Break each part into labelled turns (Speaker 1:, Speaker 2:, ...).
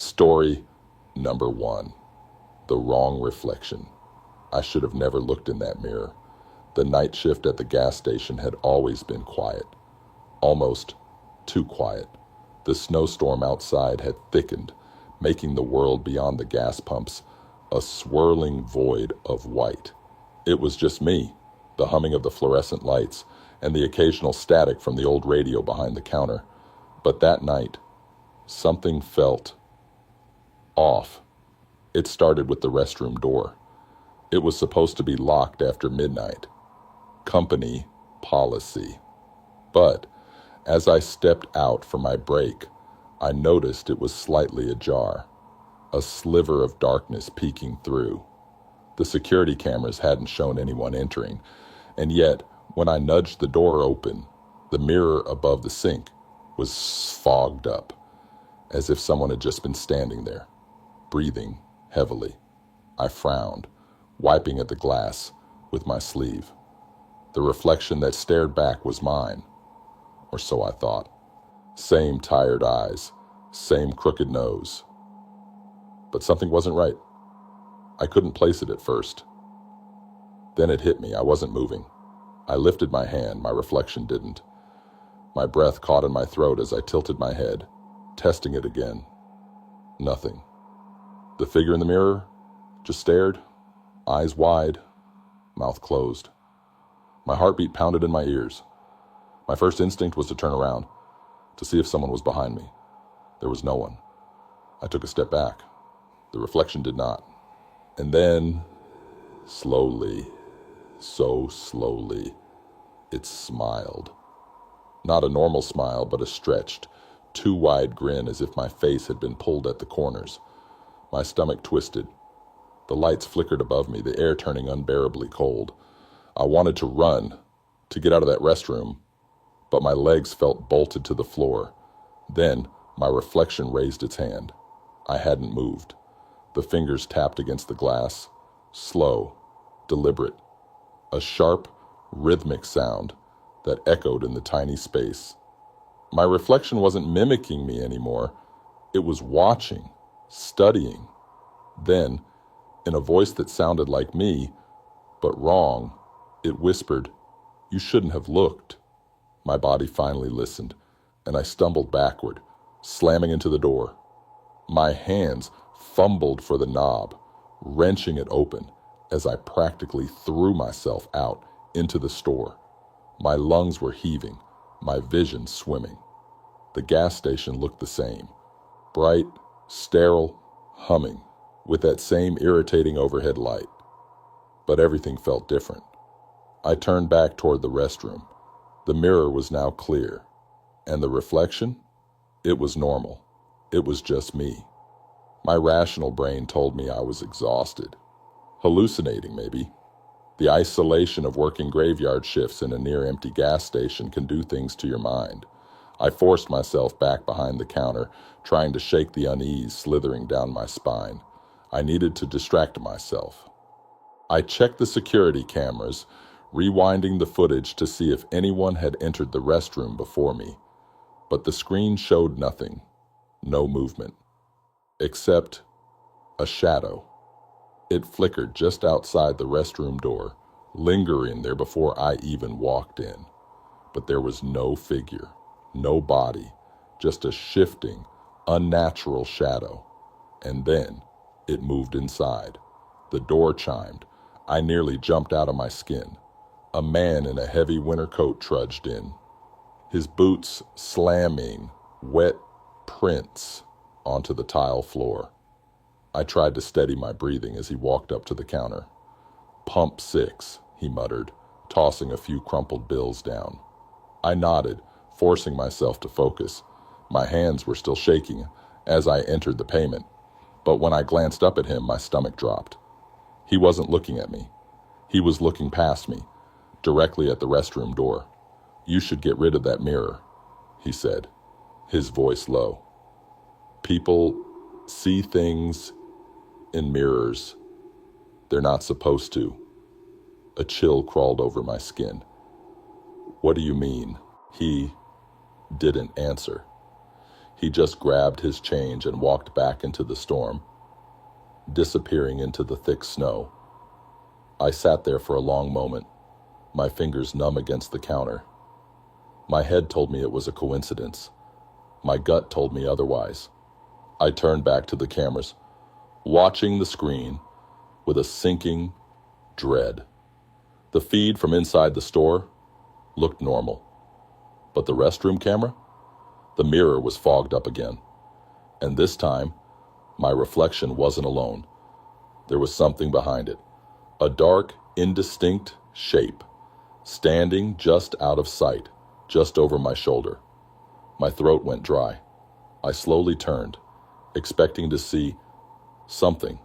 Speaker 1: Story number 1. The wrong reflection. I should have never looked in that mirror. The night shift at the gas station had always been quiet. Almost too quiet. The snowstorm outside had thickened, making the world beyond the gas pumps a swirling void of white. It was just me, the humming of the fluorescent lights, and the occasional static from the old radio behind the counter. But that night, something felt off. It started with the restroom door. It was supposed to be locked after midnight. Company policy. But as I stepped out for my break, I noticed it was slightly ajar, a sliver of darkness peeking through. The security cameras hadn't shown anyone entering, and yet, when I nudged the door open, the mirror above the sink was fogged up, as if someone had just been standing there, breathing heavily. I frowned, wiping at the glass with my sleeve. The reflection that stared back was mine, or so I thought. Same tired eyes, same crooked nose. But something wasn't right. I couldn't place it at first. Then it hit me. I wasn't moving. I lifted my hand. My reflection didn't. My breath caught in my throat as I tilted my head, testing it again. Nothing. The figure in the mirror just stared, eyes wide, mouth closed. My heartbeat pounded in my ears. My first instinct was to turn around, to see if someone was behind me. There was no one. I took a step back. The reflection did not. And then, slowly, so slowly, it smiled. Not a normal smile, but a stretched, too wide grin as if my face had been pulled at the corners. My stomach twisted. The lights flickered above me, the air turning unbearably cold. I wanted to run, to get out of that restroom, but my legs felt bolted to the floor. Then my reflection raised its hand. I hadn't moved. The fingers tapped against the glass, slow, deliberate. A sharp, rhythmic sound that echoed in the tiny space. My reflection wasn't mimicking me anymore. It was watching, studying. Then, in a voice that sounded like me, but wrong, it whispered, "You shouldn't have looked." My body finally listened, and I stumbled backward, slamming into the door. My hands fumbled for the knob, wrenching it open as I practically threw myself out into the store. My lungs were heaving, my vision swimming. The gas station looked the same, bright, sterile, humming, with that same irritating overhead light. But everything felt different. I turned back toward the restroom. The mirror was now clear, and the reflection? It was normal. It was just me. My rational brain told me I was exhausted. Hallucinating, maybe. The isolation of working graveyard shifts in a near-empty gas station can do things to your mind. I forced myself back behind the counter, trying to shake the unease slithering down my spine. I needed to distract myself. I checked the security cameras, rewinding the footage to see if anyone had entered the restroom before me. But the screen showed nothing, no movement, except a shadow. It flickered just outside the restroom door, lingering there before I even walked in. But there was no figure, no body, just a shifting, unnatural shadow. And then it moved inside. The door chimed. I nearly jumped out of my skin. A man in a heavy winter coat trudged in, his boots slamming wet prints onto the tile floor. I tried to steady my breathing as he walked up to the counter. "Pump 6, he muttered, tossing a few crumpled bills down. I nodded, forcing myself to focus. My hands were still shaking as I entered the payment, but when I glanced up at him, my stomach dropped. He wasn't looking at me. He was looking past me, directly at the restroom door. "You should get rid of that mirror," he said, his voice low. "People see things in mirrors they're not supposed to." A chill crawled over my skin. "What do you mean?" He didn't answer. He just grabbed his change and walked back into the storm, disappearing into the thick snow. I sat there for a long moment, my fingers numb against the counter. My head told me it was a coincidence. My gut told me otherwise. I turned back to the cameras, watching the screen with a sinking dread. The feed from inside the store looked normal, but the restroom camera? The mirror was fogged up again. And this time, my reflection wasn't alone. There was something behind it. A dark, indistinct shape, standing just out of sight, just over my shoulder. My throat went dry. I slowly turned, expecting to see something,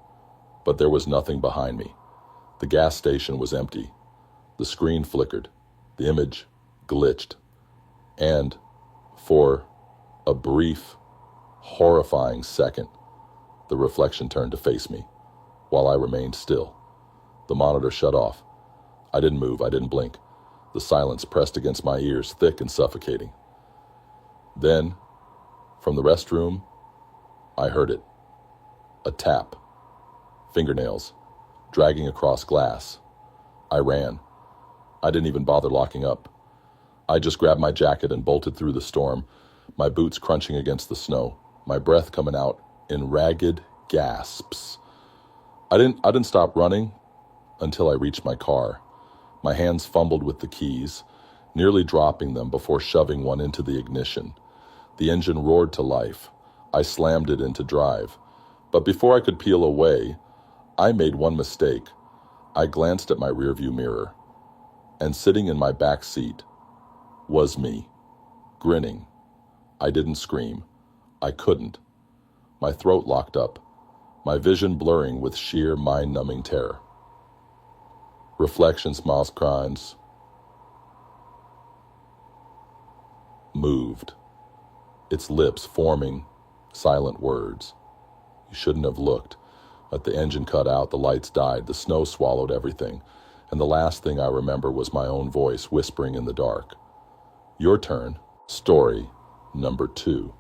Speaker 1: but there was nothing behind me. The gas station was empty. The screen flickered. The image glitched. And for a brief, horrifying second, the reflection turned to face me, while I remained still. The monitor shut off. I didn't move. I didn't blink. The silence pressed against my ears, thick and suffocating. Then, from the restroom, I heard it. A tap. Fingernails, dragging across glass. I ran. I didn't even bother locking up. I just grabbed my jacket and bolted through the storm, my boots crunching against the snow, my breath coming out in ragged gasps. I didn't stop running until I reached my car. My hands fumbled with the keys, nearly dropping them before shoving one into the ignition. The engine roared to life. I slammed it into drive. But before I could peel away, I made one mistake. I glanced at my rearview mirror, and sitting in my back seat was me, grinning. I didn't scream. I couldn't. My throat locked up, my vision blurring with sheer mind-numbing terror. Reflections, Miles Crimes moved, its lips forming silent words. You shouldn't have looked. But the engine cut out, the lights died, the snow swallowed everything, and the last thing I remember was my own voice whispering in the dark. Your turn. Story number 2.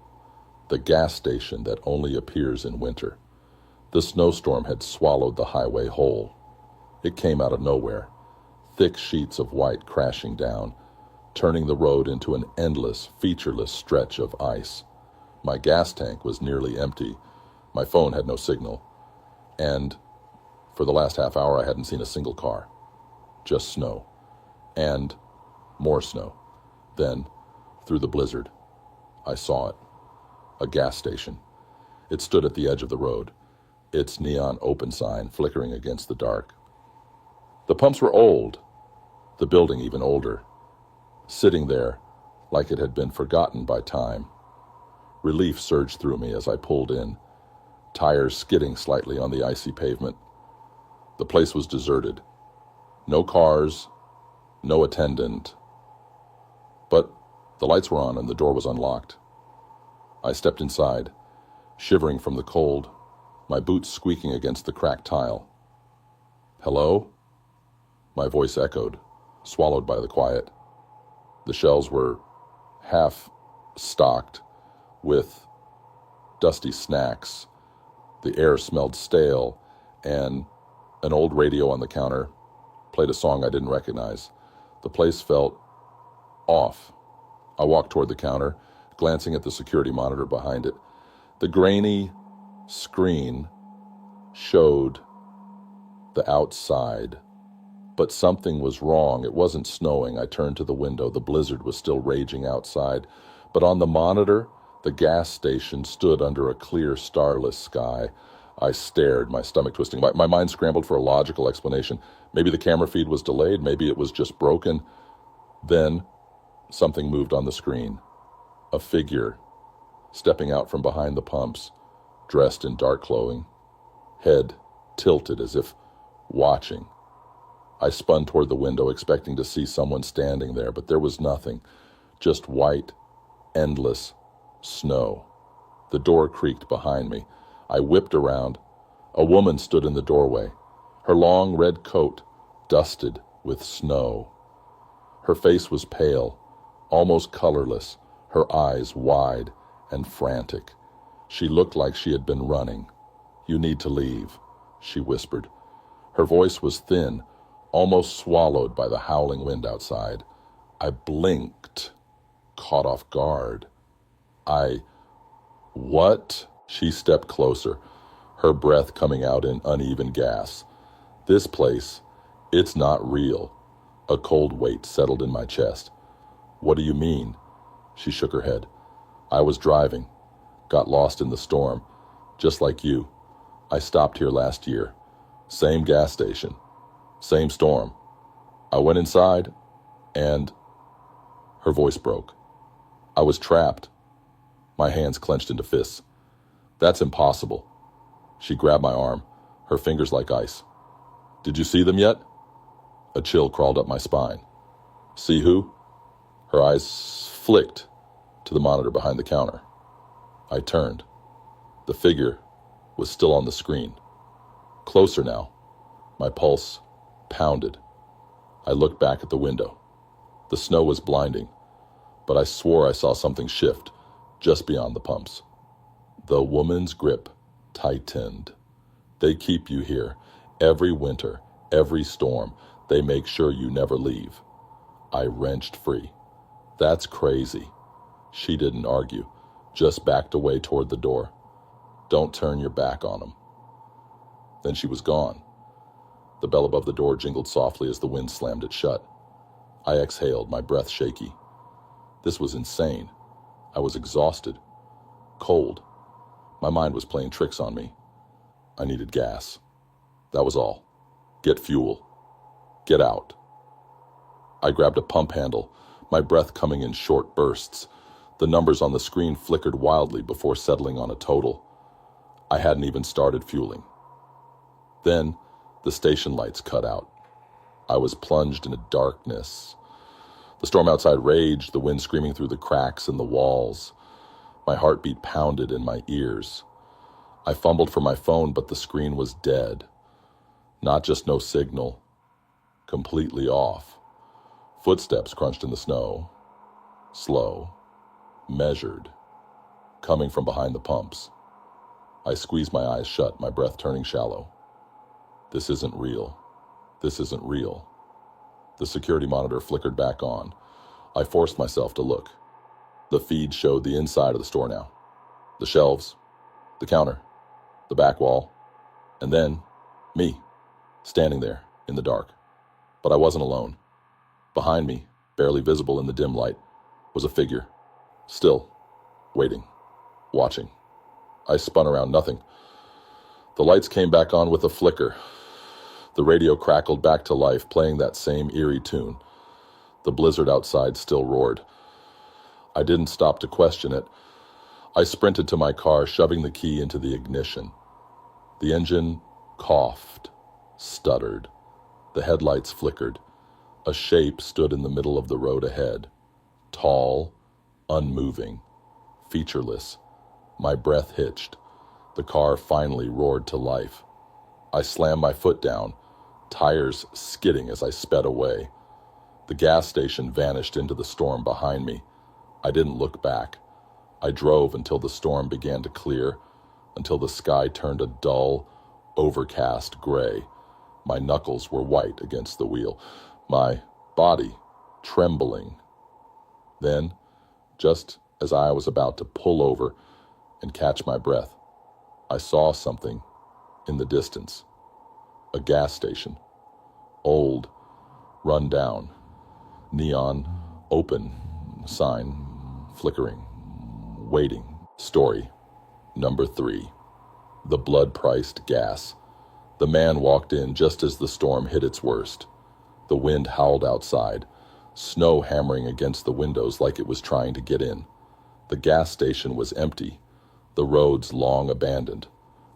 Speaker 1: The gas station that only appears in winter. The snowstorm had swallowed the highway whole. It came out of nowhere, thick sheets of white crashing down, turning the road into an endless, featureless stretch of ice. My gas tank was nearly empty. My phone had no signal. And for the last half hour, I hadn't seen a single car. Just snow. And more snow. Then, through the blizzard, I saw it. A gas station. It stood at the edge of the road, its neon open sign flickering against the dark. The pumps were old, the building even older, sitting there like it had been forgotten by time. Relief surged through me as I pulled in, tires skidding slightly on the icy pavement. The place was deserted. No cars, no attendant. But the lights were on and the door was unlocked. I stepped inside, shivering from the cold, my boots squeaking against the cracked tile. Hello? My voice echoed, swallowed by the quiet. The shelves were half stocked with dusty snacks. The air smelled stale, and an old radio on the counter played a song I didn't recognize. The place felt off. I walked toward the counter, glancing at the security monitor behind it. The grainy screen showed the outside, but something was wrong. It wasn't snowing. I turned to the window. The blizzard was still raging outside, but on the monitor, the gas station stood under a clear, starless sky. I stared, my stomach twisting. My mind scrambled for a logical explanation. Maybe the camera feed was delayed. Maybe it was just broken. Then something moved on the screen. A figure stepping out from behind the pumps, dressed in dark clothing, head tilted as if watching. I spun toward the window, expecting to see someone standing there, but there was nothing, just white, endless snow. The door creaked behind me. I whipped around. A woman stood in the doorway, her long red coat dusted with snow. Her face was pale, almost colorless, her eyes wide and frantic. She looked like she had been running. "You need to leave," she whispered. Her voice was thin, almost swallowed by the howling wind outside. I blinked, caught off guard. What? She stepped closer, her breath coming out in uneven gas. "This place, it's not real." A cold weight settled in my chest. "What do you mean?" She shook her head. "I was driving, got lost in the storm, just like you. I stopped here last year. Same gas station, same storm. I went inside, and..." Her voice broke. "I was trapped." My hands clenched into fists. "That's impossible." She grabbed my arm, her fingers like ice. "Did you see them yet?" A chill crawled up my spine. "See who?" Her eyes flicked to the monitor behind the counter. I turned. The figure was still on the screen. Closer now. My pulse pounded. I looked back at the window. The snow was blinding, but I swore I saw something shift just beyond the pumps. The woman's grip tightened. "They keep you here. Every winter, every storm, they make sure you never leave." I wrenched free. "That's crazy." She didn't argue, just backed away toward the door. "Don't turn your back on them." Then she was gone. The bell above the door jingled softly as the wind slammed it shut. I exhaled, my breath shaky. This was insane. I was exhausted, cold. My mind was playing tricks on me. I needed gas. That was all. Get fuel. Get out. I grabbed a pump handle, my breath coming in short bursts. The numbers on the screen flickered wildly before settling on a total. I hadn't even started fueling. Then the station lights cut out. I was plunged into darkness. The storm outside raged, the wind screaming through the cracks in the walls. My heartbeat pounded in my ears. I fumbled for my phone, but the screen was dead. Not just no signal, completely off. Footsteps crunched in the snow. Slow, measured, coming from behind the pumps. I squeezed my eyes shut, my breath turning shallow. This isn't real. This isn't real. The security monitor flickered back on. I forced myself to look. The feed showed the inside of the store now. The shelves, the counter, the back wall, and then me, standing there in the dark. But I wasn't alone. Behind me, barely visible in the dim light, was a figure. Still, waiting, watching. I spun around, nothing. The lights came back on with a flicker. The radio crackled back to life, playing that same eerie tune. The blizzard outside still roared. I didn't stop to question it. I sprinted to my car, shoving the key into the ignition. The engine coughed, stuttered. The headlights flickered. A shape stood in the middle of the road ahead. Tall, unmoving, featureless. My breath hitched. The car finally roared to life. I slammed my foot down, tires skidding as I sped away. The gas station vanished into the storm behind me. I didn't look back. I drove until the storm began to clear, until the sky turned a dull, overcast gray. My knuckles were white against the wheel, my body trembling. Then, just as I was about to pull over and catch my breath, I saw something in the distance. A gas station. Old, run down. Neon, open, sign, flickering, waiting. Story number 3. The blood-priced gas. The man walked in just as the storm hit its worst. The wind howled outside, snow hammering against the windows like it was trying to get in. The gas station was empty, the roads long abandoned.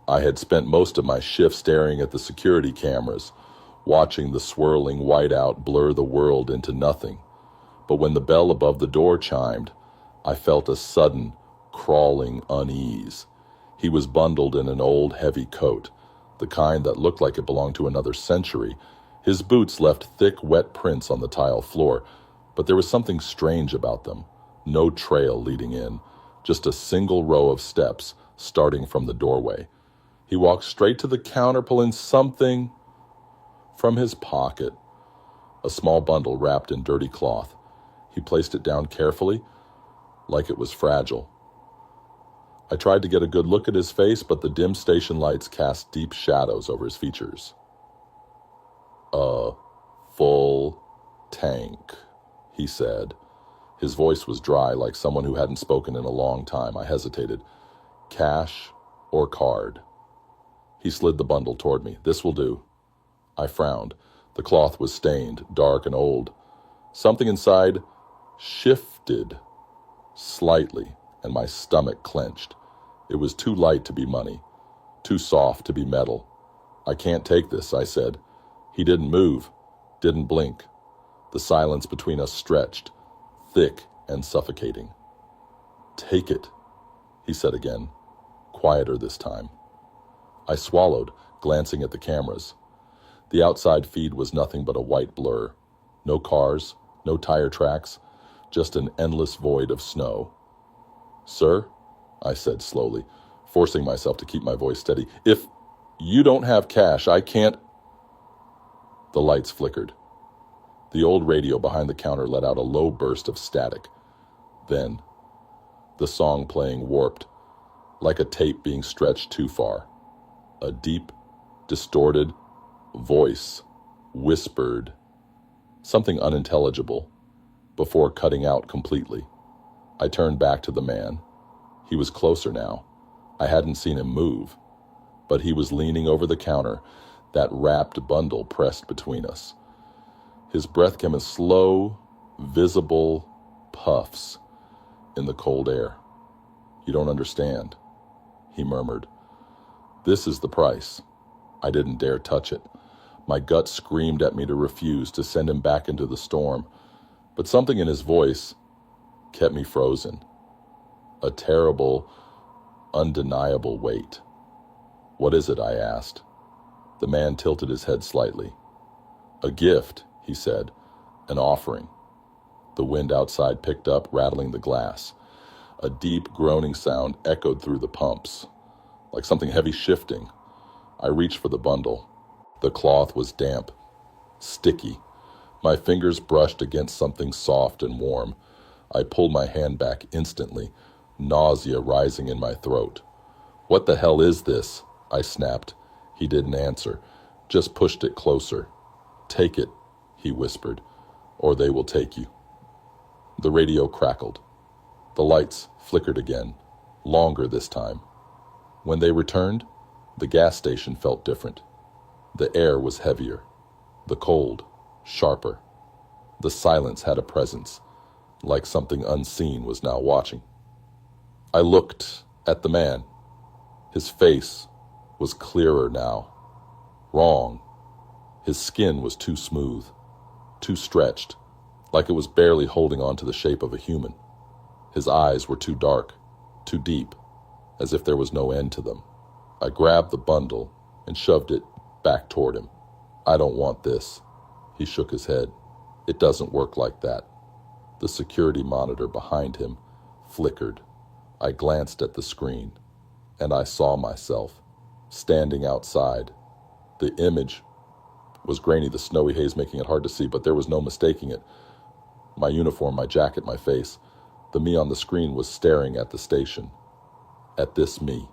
Speaker 1: I had spent most of my shift staring at the security cameras, watching the swirling whiteout blur the world into nothing. But when the bell above the door chimed, I felt a sudden, crawling unease. He was bundled in an old, heavy coat, the kind that looked like it belonged to another century. His boots left thick, wet prints on the tile floor, but there was something strange about them. No trail leading in, just a single row of steps starting from the doorway. He walked straight to the counter, pulling something from his pocket, a small bundle wrapped in dirty cloth. He placed it down carefully, like it was fragile. I tried to get a good look at his face, but the dim station lights cast deep shadows over his features. "A full tank," he said. His voice was dry, like someone who hadn't spoken in a long time. I hesitated. "Cash or card?" He slid the bundle toward me. "This will do." I frowned. The cloth was stained, dark and old. Something inside shifted slightly, and my stomach clenched. It was too light to be money, too soft to be metal. "I can't take this," I said. He didn't move, didn't blink. The silence between us stretched, thick and suffocating. "Take it," he said again, quieter this time. I swallowed, glancing at the cameras. The outside feed was nothing but a white blur. No cars, no tire tracks, just an endless void of snow. "Sir," I said slowly, forcing myself to keep my voice steady, "if you don't have cash, I can't—" The lights flickered. The old radio behind the counter let out a low burst of static. Then, the song playing warped, like a tape being stretched too far. A deep, distorted voice whispered something unintelligible before cutting out completely. I turned back to the man. He was closer now. I hadn't seen him move, but he was leaning over the counter, that wrapped bundle pressed between us. His breath came in slow, visible puffs in the cold air. "You don't understand," he murmured. "This is the price." I didn't dare touch it. My gut screamed at me to refuse, to send him back into the storm, but something in his voice kept me frozen. A terrible, undeniable weight. "What is it?" I asked. The man tilted his head slightly. "A gift," he said. "An offering." The wind outside picked up, rattling the glass. A deep groaning sound echoed through the pumps, like something heavy shifting. I reached for the bundle. The cloth was damp, sticky. My fingers brushed against something soft and warm. I pulled my hand back instantly, nausea rising in my throat. "What the hell is this?" I snapped. He didn't answer, just pushed it closer. "Take it," he whispered, "or they will take you." The radio crackled. The lights flickered again, longer this time. When they returned, the gas station felt different. The air was heavier, the cold sharper. The silence had a presence, like something unseen was now watching. I looked at the man. His face was clearer now. Wrong. His skin was too smooth, too stretched, like it was barely holding on to the shape of a human. His eyes were too dark, too deep, as if there was no end to them. I grabbed the bundle and shoved it back toward him. "I don't want this." He shook his head. "It doesn't work like that." The security monitor behind him flickered. I glanced at the screen, and I saw myself standing outside. The image was grainy, the snowy haze making it hard to see, but there was no mistaking it. My uniform, my jacket, my face. The me on the screen was staring at the station. At this me.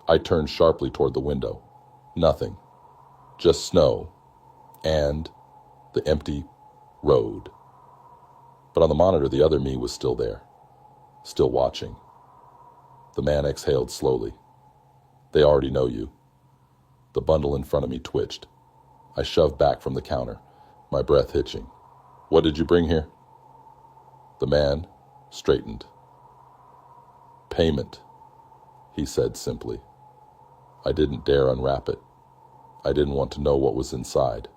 Speaker 1: I turned sharply toward the window. Nothing. Just snow. And the empty road. But on the monitor, the other me was still there. Still watching. The man exhaled slowly. "They already know you." The bundle in front of me twitched. I shoved back from the counter, my breath hitching. "What did you bring here?" The man straightened. "Payment," he said simply. I didn't dare unwrap it. I didn't want to know what was inside.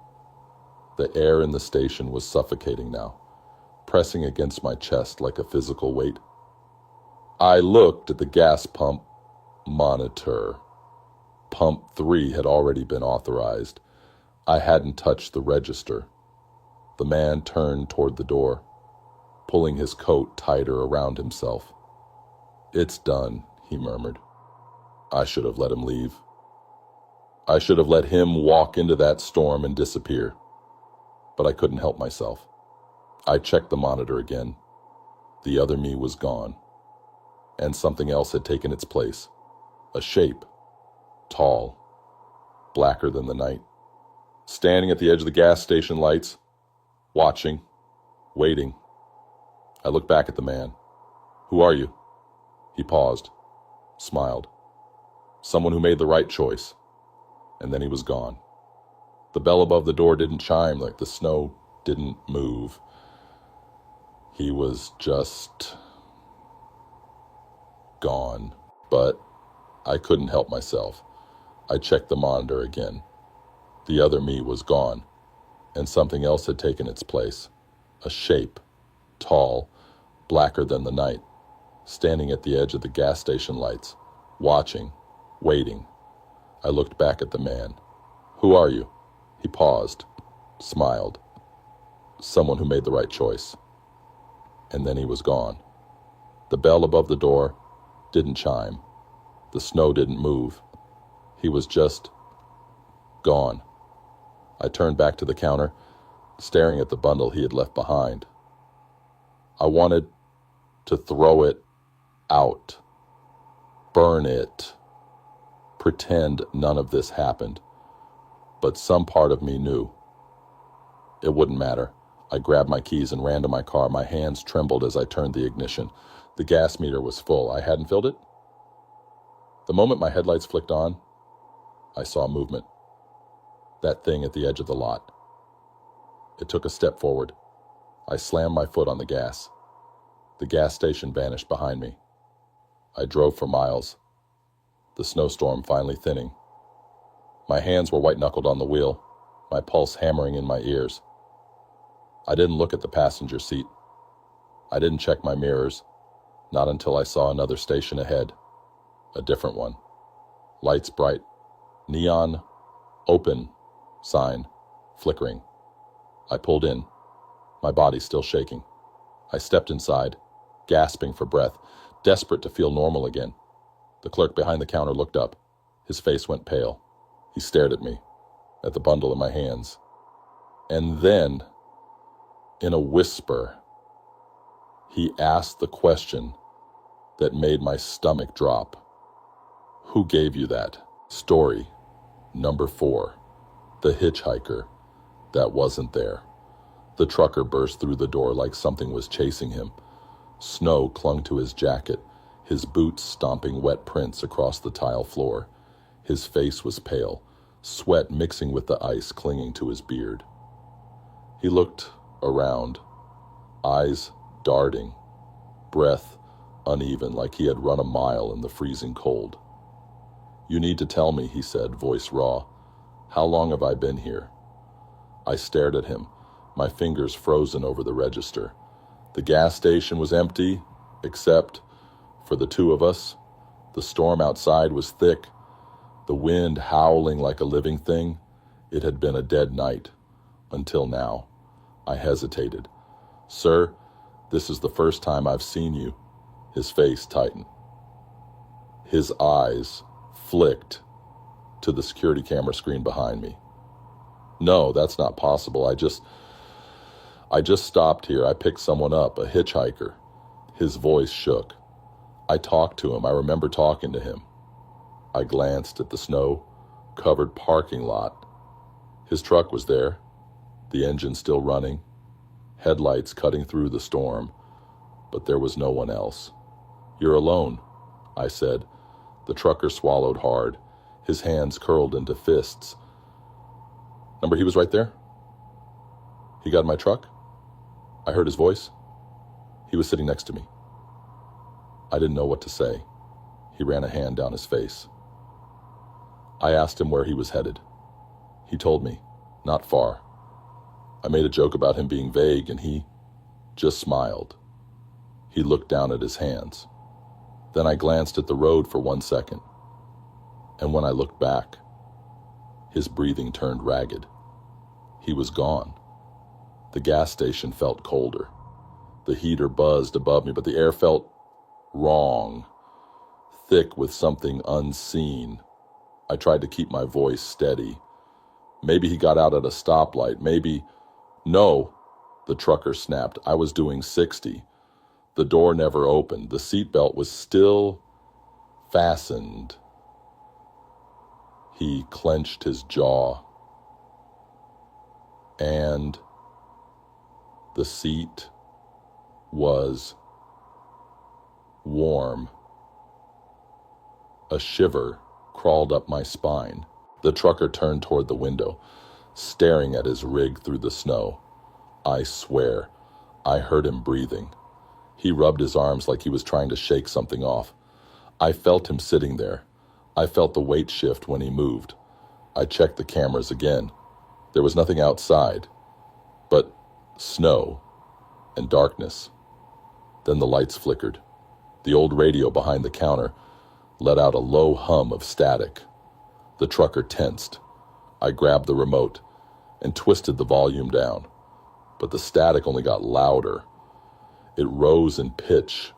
Speaker 1: The air in the station was suffocating now, pressing against my chest like a physical weight. I looked at the gas pump monitor. Pump 3 had already been authorized. I hadn't touched the register. The man turned toward the door, pulling his coat tighter around himself. "It's done," he murmured. I should have let him leave. I should have let him walk into that storm and disappear. But I couldn't help myself. I checked the monitor again. The other me was gone, and something else had taken its place. A shape, tall, blacker than the night, standing at the edge of the gas station lights, watching, waiting. I looked back at the man. "Who are you?" He paused, smiled. "Someone who made the right choice." And then he was gone. The bell above the door didn't chime, like the snow didn't move. He was just gone. But I couldn't help myself. I checked the monitor again. The other me was gone, and something else had taken its place. A shape, tall, blacker than the night, standing at the edge of the gas station lights, watching, waiting. I looked back at the man. "Who are you?" He paused, smiled. "Someone who made the right choice." And then he was gone. The bell above the door didn't chime. The snow didn't move. He was just gone. I turned back to the counter, staring at the bundle he had left behind. I wanted to throw it out, burn it, pretend none of this happened. But some part of me knew. It wouldn't matter. I grabbed my keys and ran to my car. My hands trembled as I turned the ignition. The gas meter was full. I hadn't filled it. The moment my headlights flicked on, I saw movement. That thing at the edge of the lot. It took a step forward. I slammed my foot on the gas. The gas station vanished behind me. I drove for miles, the snowstorm finally thinning. My hands were white-knuckled on the wheel, my pulse hammering in my ears. I didn't look at the passenger seat. I didn't check my mirrors, not until I saw another station ahead, a different one. Lights bright, neon, open, sign, flickering. I pulled in, my body still shaking. I stepped inside, gasping for breath, desperate to feel normal again. The clerk behind the counter looked up. His face went pale. He stared at me, at the bundle in my hands. And then, in a whisper, he asked the question that made my stomach drop. "Who gave you that?" Story number 4. The hitchhiker that wasn't there. The trucker burst through the door like something was chasing him. Snow clung to his jacket, his boots stomping wet prints across the tile floor. His face was pale, sweat mixing with the ice clinging to his beard. He looked around, eyes darting, breath uneven like he had run a mile in the freezing cold. "You need to tell me," he said, voice raw. "How long have I been here?" I stared at him, my fingers frozen over the register. The gas station was empty, except for the two of us. The storm outside was thick, the wind howling like a living thing. It had been a dead night, until now. I hesitated. "Sir, this is the first time I've seen you." His face tightened. His eyes flicked to the security camera screen behind me. "No, that's not possible. I just stopped here. I picked someone up, a hitchhiker." His voice shook. "I talked to him. I remember talking to him." I glanced at the snow-covered parking lot. His truck was there, the engine still running, headlights cutting through the storm, but there was no one else. "You're alone," I said. The trucker swallowed hard, his hands curled into fists. "Remember he was right there? He got in my truck?" I heard his voice. He was sitting next to me. I didn't know what to say. He ran a hand down his face. I asked him where he was headed. He told me, not far. I made a joke about him being vague, and he just smiled. He looked down at his hands. Then I glanced at the road for 1 second. And when I looked back, his breathing turned ragged. He was gone. The gas station felt colder. The heater buzzed above me, but the air felt wrong. thick with something unseen. I tried to keep my voice steady. Maybe he got out at a stoplight. Maybe... No, the trucker snapped. I was doing 60. The door never opened. The seatbelt was still fastened. He clenched his jaw. And the seat was warm. A shiver crawled up my spine. The trucker turned toward the window, staring at his rig through the snow. I swear, I heard him breathing. He rubbed his arms like he was trying to shake something off. I felt him sitting there. I felt the weight shift when he moved. I checked the cameras again. There was nothing outside, but snow and darkness. Then the lights flickered. The old radio behind the counter let out a low hum of static. The trucker tensed. I grabbed the remote and twisted the volume down, but the static only got louder. It rose in pitch,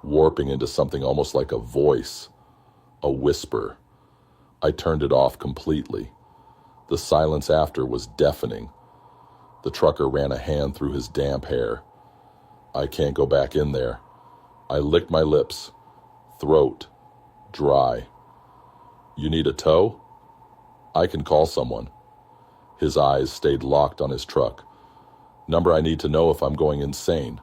Speaker 1: warping into something almost like a voice, a whisper. I turned it off completely. The silence after was deafening. The trucker ran a hand through his damp hair. I can't go back in there. I licked my lips, throat dry. You need a tow? I can call someone. His eyes stayed locked on his truck. Number I need to know if I'm going insane.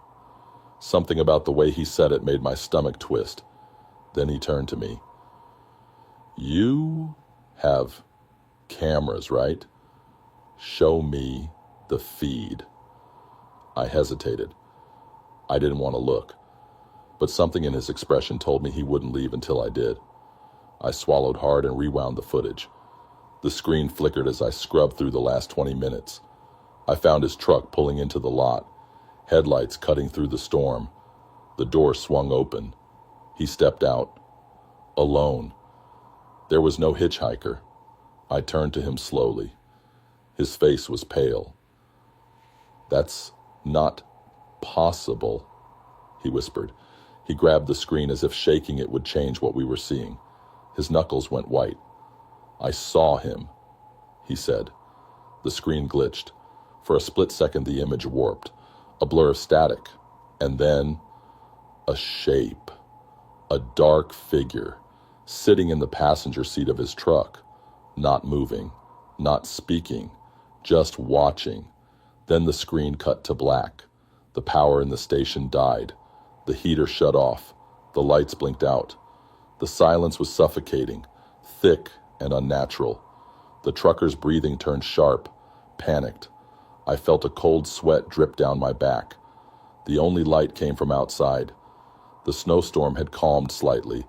Speaker 1: Something about the way he said it made my stomach twist. Then he turned to me. You have cameras, right? Show me the feed. I hesitated. I didn't want to look, but something in his expression told me he wouldn't leave until I did. I swallowed hard and rewound the footage. The screen flickered as I scrubbed through the last 20 minutes. I found his truck pulling into the lot, headlights cutting through the storm. The door swung open. He stepped out, alone. There was no hitchhiker. I turned to him slowly. His face was pale. That's not possible, he whispered. He grabbed the screen as if shaking it would change what we were seeing. His knuckles went white. I saw him, he said. The screen glitched. For a split second, the image warped, a blur of static, and then a shape, a dark figure, sitting in the passenger seat of his truck, not moving, not speaking, just watching. Then the screen cut to black. The power in the station died. The heater shut off. The lights blinked out. The silence was suffocating, thick and unnatural. The trucker's breathing turned sharp, panicked. I felt a cold sweat drip down my back. The only light came from outside. The snowstorm had calmed slightly,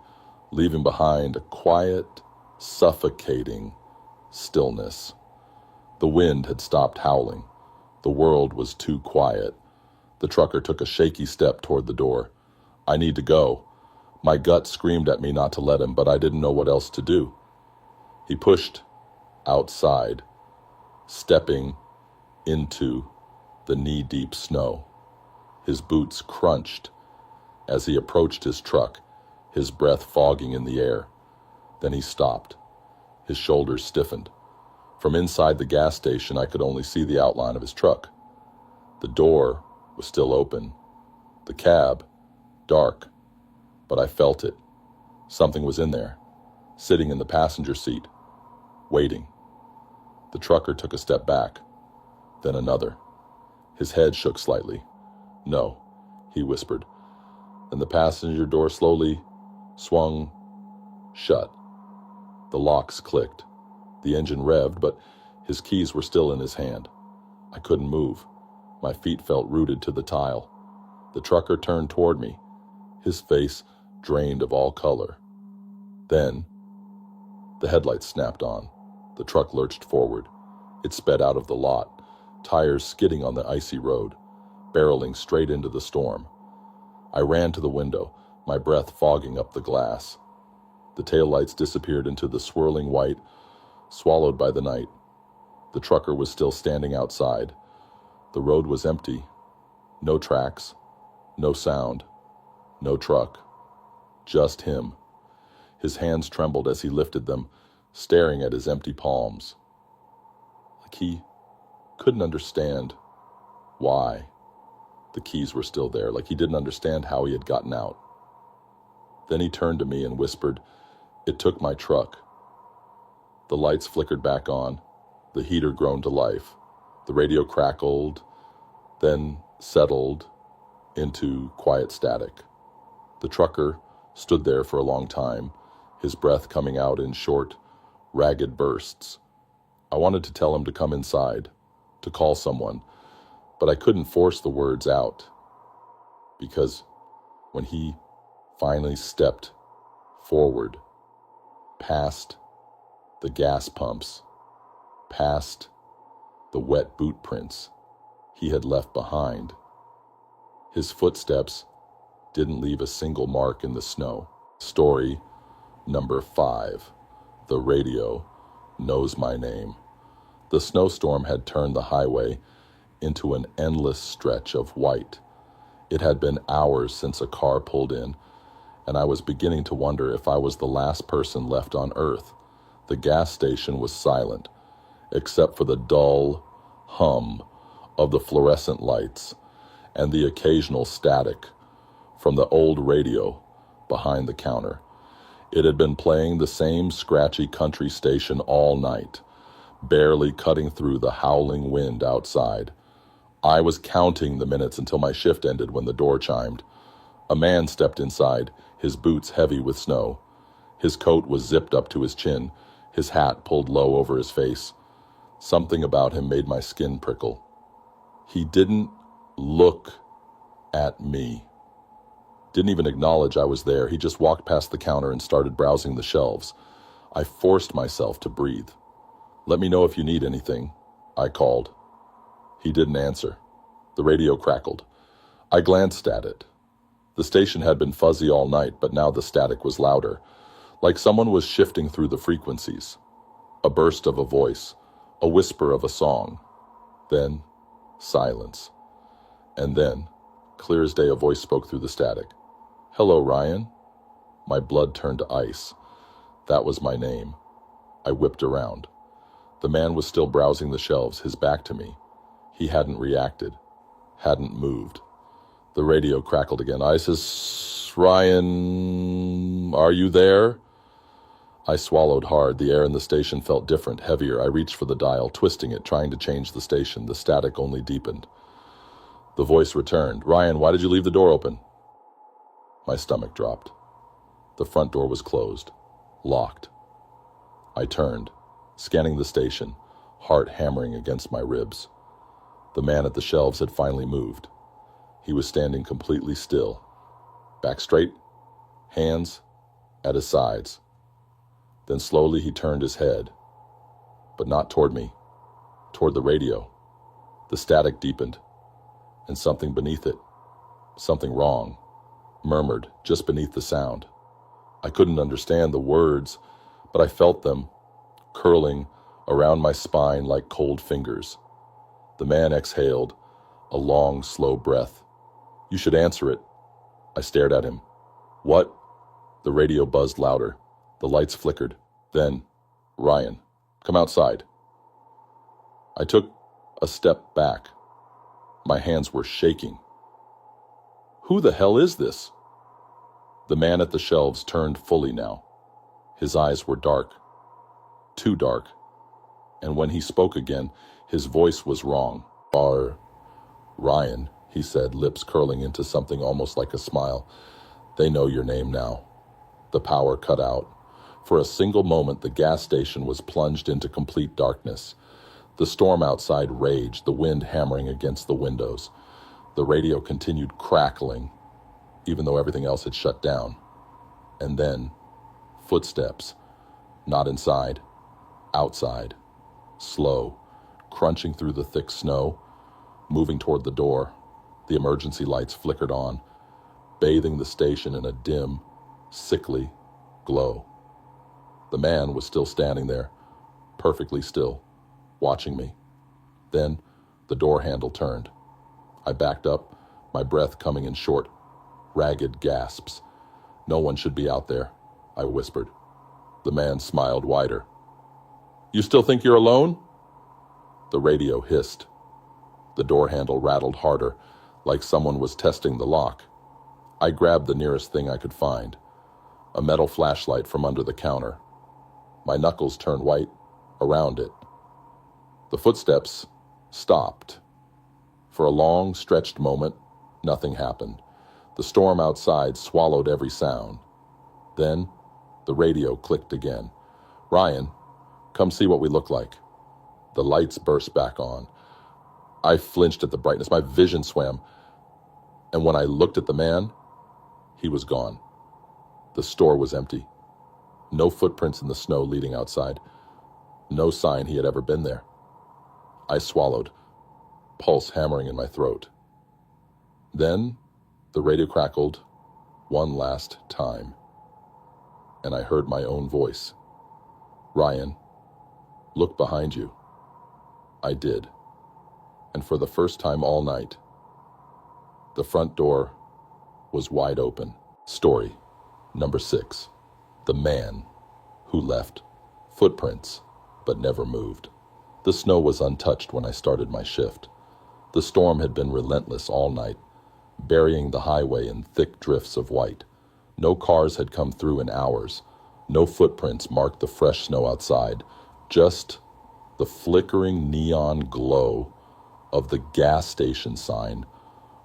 Speaker 1: leaving behind a quiet, suffocating stillness. The wind had stopped howling. The world was too quiet. The trucker took a shaky step toward the door. I need to go. My gut screamed at me not to let him, but I didn't know what else to do. He pushed outside, stepping into the knee-deep snow. His boots crunched as he approached his truck, his breath fogging in the air. Then he stopped. His shoulders stiffened. From inside the gas station, I could only see the outline of his truck. The door was still open. The cab, dark, but I felt it. Something was in there, sitting in the passenger seat, waiting. The trucker took a step back, then another. His head shook slightly. No, he whispered. Then the passenger door slowly swung shut. The locks clicked. The engine revved, but his keys were still in his hand. I couldn't move. My feet felt rooted to the tile. The trucker turned toward me, his face drained of all color. Then, the headlights snapped on. The truck lurched forward. It sped out of the lot, tires skidding on the icy road, barreling straight into the storm. I ran to the window, my breath fogging up the glass. The taillights disappeared into the swirling white, swallowed by the night. The trucker was still standing outside. The road was empty. No tracks, no sound, no truck. Just him. His hands trembled as he lifted them, staring at his empty palms. Like he couldn't understand why the keys were still there, like he didn't understand how he had gotten out. Then he turned to me and whispered, "It took my truck." The lights flickered back on, the heater groaned to life, the radio crackled, then settled into quiet static. The trucker stood there for a long time, his breath coming out in short, ragged bursts. I wanted to tell him to come inside, to call someone, but I couldn't force the words out, because when he finally stepped forward, past the gas pumps, past the wet boot prints he had left behind, his footsteps didn't leave a single mark in the snow. Story number 5. The radio knows my name. The snowstorm had turned the highway into an endless stretch of white. It had been hours since a car pulled in, and I was beginning to wonder if I was the last person left on Earth. The gas station was silent, except for the dull hum of the fluorescent lights and the occasional static from the old radio behind the counter. It had been playing the same scratchy country station all night, barely cutting through the howling wind outside. I was counting the minutes until my shift ended when the door chimed. A man stepped inside, his boots heavy with snow. His coat was zipped up to his chin, his hat pulled low over his face. Something about him made my skin prickle. He didn't look at me. Didn't even acknowledge I was there. He just walked past the counter and started browsing the shelves. I forced myself to breathe. "Let me know if you need anything," I called. He didn't answer. The radio crackled. I glanced at it. The station had been fuzzy all night, but now the static was louder, like someone was shifting through the frequencies. A burst of a voice, a whisper of a song. Then, silence. And then, clear as day, a voice spoke through the static. "Hello, Ryan." My blood turned to ice. That was my name. I whipped around. The man was still browsing the shelves, his back to me. He hadn't reacted, hadn't moved. The radio crackled again. "Ryan, are you there?" I swallowed hard. The air in the station felt different, heavier. I reached for the dial, twisting it, trying to change the station. The static only deepened. The voice returned. "Ryan, why did you leave the door open?" My stomach dropped. The front door was closed, locked. I turned, scanning the station, heart hammering against my ribs. The man at the shelves had finally moved. He was standing completely still, back straight, hands at his sides. Then slowly he turned his head, but not toward me, toward the radio. The static deepened, and something beneath it, something wrong, murmured just beneath the sound. I couldn't understand the words, but I felt them curling around my spine like cold fingers. The man exhaled, a long, slow breath. "You should answer it." I stared at him. "What?" The radio buzzed louder. The lights flickered. Then, "Ryan, come outside." I took a step back. My hands were shaking. "Who the hell is this?" The man at the shelves turned fully now. His eyes were dark, too dark, and when he spoke again, his voice was wrong. "Ryan," he said, lips curling into something almost like a smile. "They know your name now." The power cut out. For a single moment, the gas station was plunged into complete darkness. The storm outside raged, the wind hammering against the windows. The radio continued crackling, even though everything else had shut down. And then, footsteps, not inside, outside, slow, crunching through the thick snow, moving toward the door. The emergency lights flickered on, bathing the station in a dim, sickly glow. The man was still standing there, perfectly still, watching me. Then the door handle turned. I backed up, my breath coming in short, ragged gasps. No one should be out there. I whispered. The man smiled wider. You still think you're alone? The radio hissed. The door handle rattled harder, like someone was testing the lock. I grabbed the nearest thing I could find, a metal flashlight from under the counter. My knuckles turned white around it. The footsteps stopped. For a long, stretched moment, nothing happened. The storm outside swallowed every sound. Then, the radio clicked again. Ryan, come see what we look like. The lights burst back on. I flinched at the brightness. My vision swam. And when I looked at the man, he was gone. The store was empty. No footprints in the snow leading outside. No sign he had ever been there. I swallowed, pulse hammering in my throat. Then, the radio crackled one last time, and I heard my own voice. Ryan, look behind you. I did, and for the first time all night, the front door was wide open. Story number 6. The man who left footprints but never moved. The snow was untouched when I started my shift. The storm had been relentless all night, burying the highway in thick drifts of white. No cars had come through in hours. No footprints marked the fresh snow outside, just the flickering neon glow of the gas station sign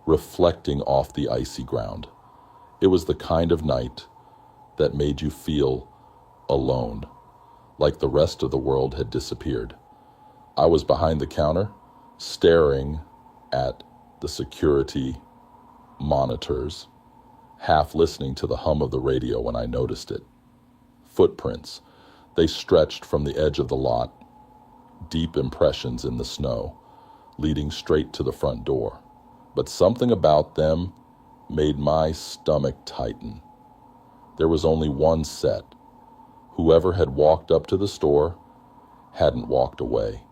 Speaker 1: reflecting off the icy ground. It was the kind of night that made you feel alone, like the rest of the world had disappeared. I was behind the counter, staring at the security monitors, half listening to the hum of the radio when I noticed it. Footprints. They stretched from the edge of the lot, deep impressions in the snow, leading straight to the front door. But something about them made my stomach tighten. There was only one set. Whoever had walked up to the store hadn't walked away.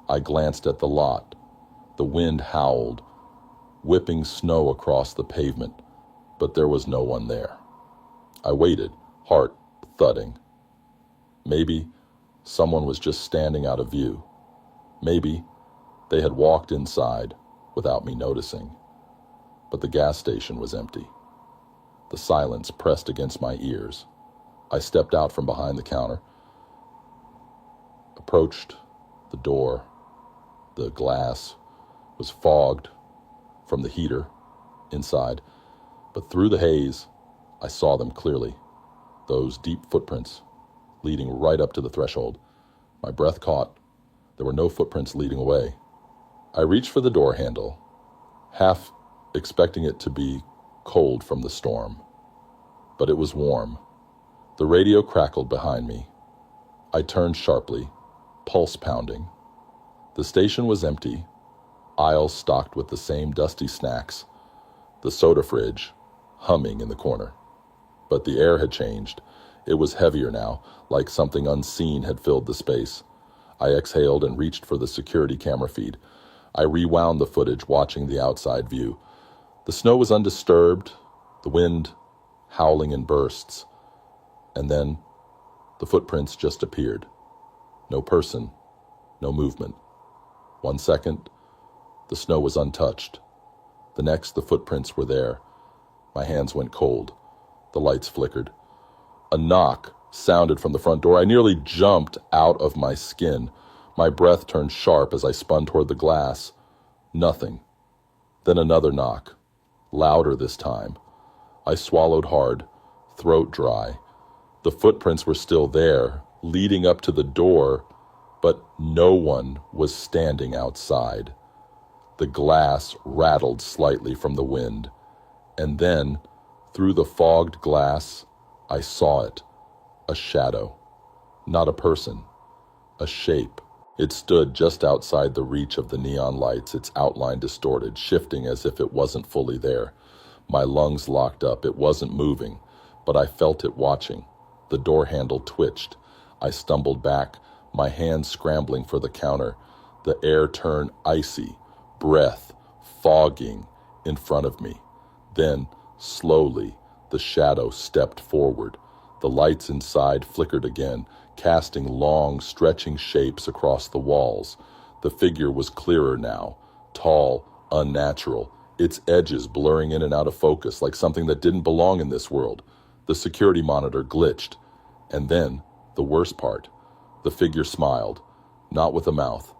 Speaker 1: I glanced at the lot. The wind howled, whipping snow across the pavement, but there was no one there. I waited, heart thudding. Maybe someone was just standing out of view. Maybe they had walked inside without me noticing. But the gas station was empty. The silence pressed against my ears. I stepped out from behind the counter, approached the door. The glass was fogged from the heater inside, but through the haze, I saw them clearly. Those deep footprints leading right up to the threshold. My breath caught. There were no footprints leading away. I reached for the door handle, half expecting it to be cold from the storm. But it was warm. The radio crackled behind me. I turned sharply, pulse pounding. The station was empty, aisles stocked with the same dusty snacks, the soda fridge humming in the corner. But the air had changed. It was heavier now, like something unseen had filled the space. I exhaled and reached for the security camera feed. I rewound the footage, watching the outside view. The snow was undisturbed, the wind howling in bursts. And then the footprints just appeared. No person, no movement. 1 second, the snow was untouched. The next, the footprints were there. My hands went cold. The lights flickered. A knock sounded from the front door. I nearly jumped out of my skin. My breath turned sharp as I spun toward the glass. Nothing. Then another knock, louder this time. I swallowed hard, throat dry. The footprints were still there, leading up to the door, but no one was standing outside. The glass rattled slightly from the wind, and then, through the fogged glass, I saw it. A shadow. Not a person. A shape. It stood just outside the reach of the neon lights, its outline distorted, shifting as if it wasn't fully there. My lungs locked up. It wasn't moving, but I felt it watching. The door handle twitched. I stumbled back, my hands scrambling for the counter. The air turned icy, breath fogging in front of me. Then, slowly, the shadow stepped forward. The lights inside flickered again, casting long, stretching shapes across the walls. The figure was clearer now, tall, unnatural, its edges blurring in and out of focus like something that didn't belong in this world. The security monitor glitched. And then, the worst part, the figure smiled, not with a mouth,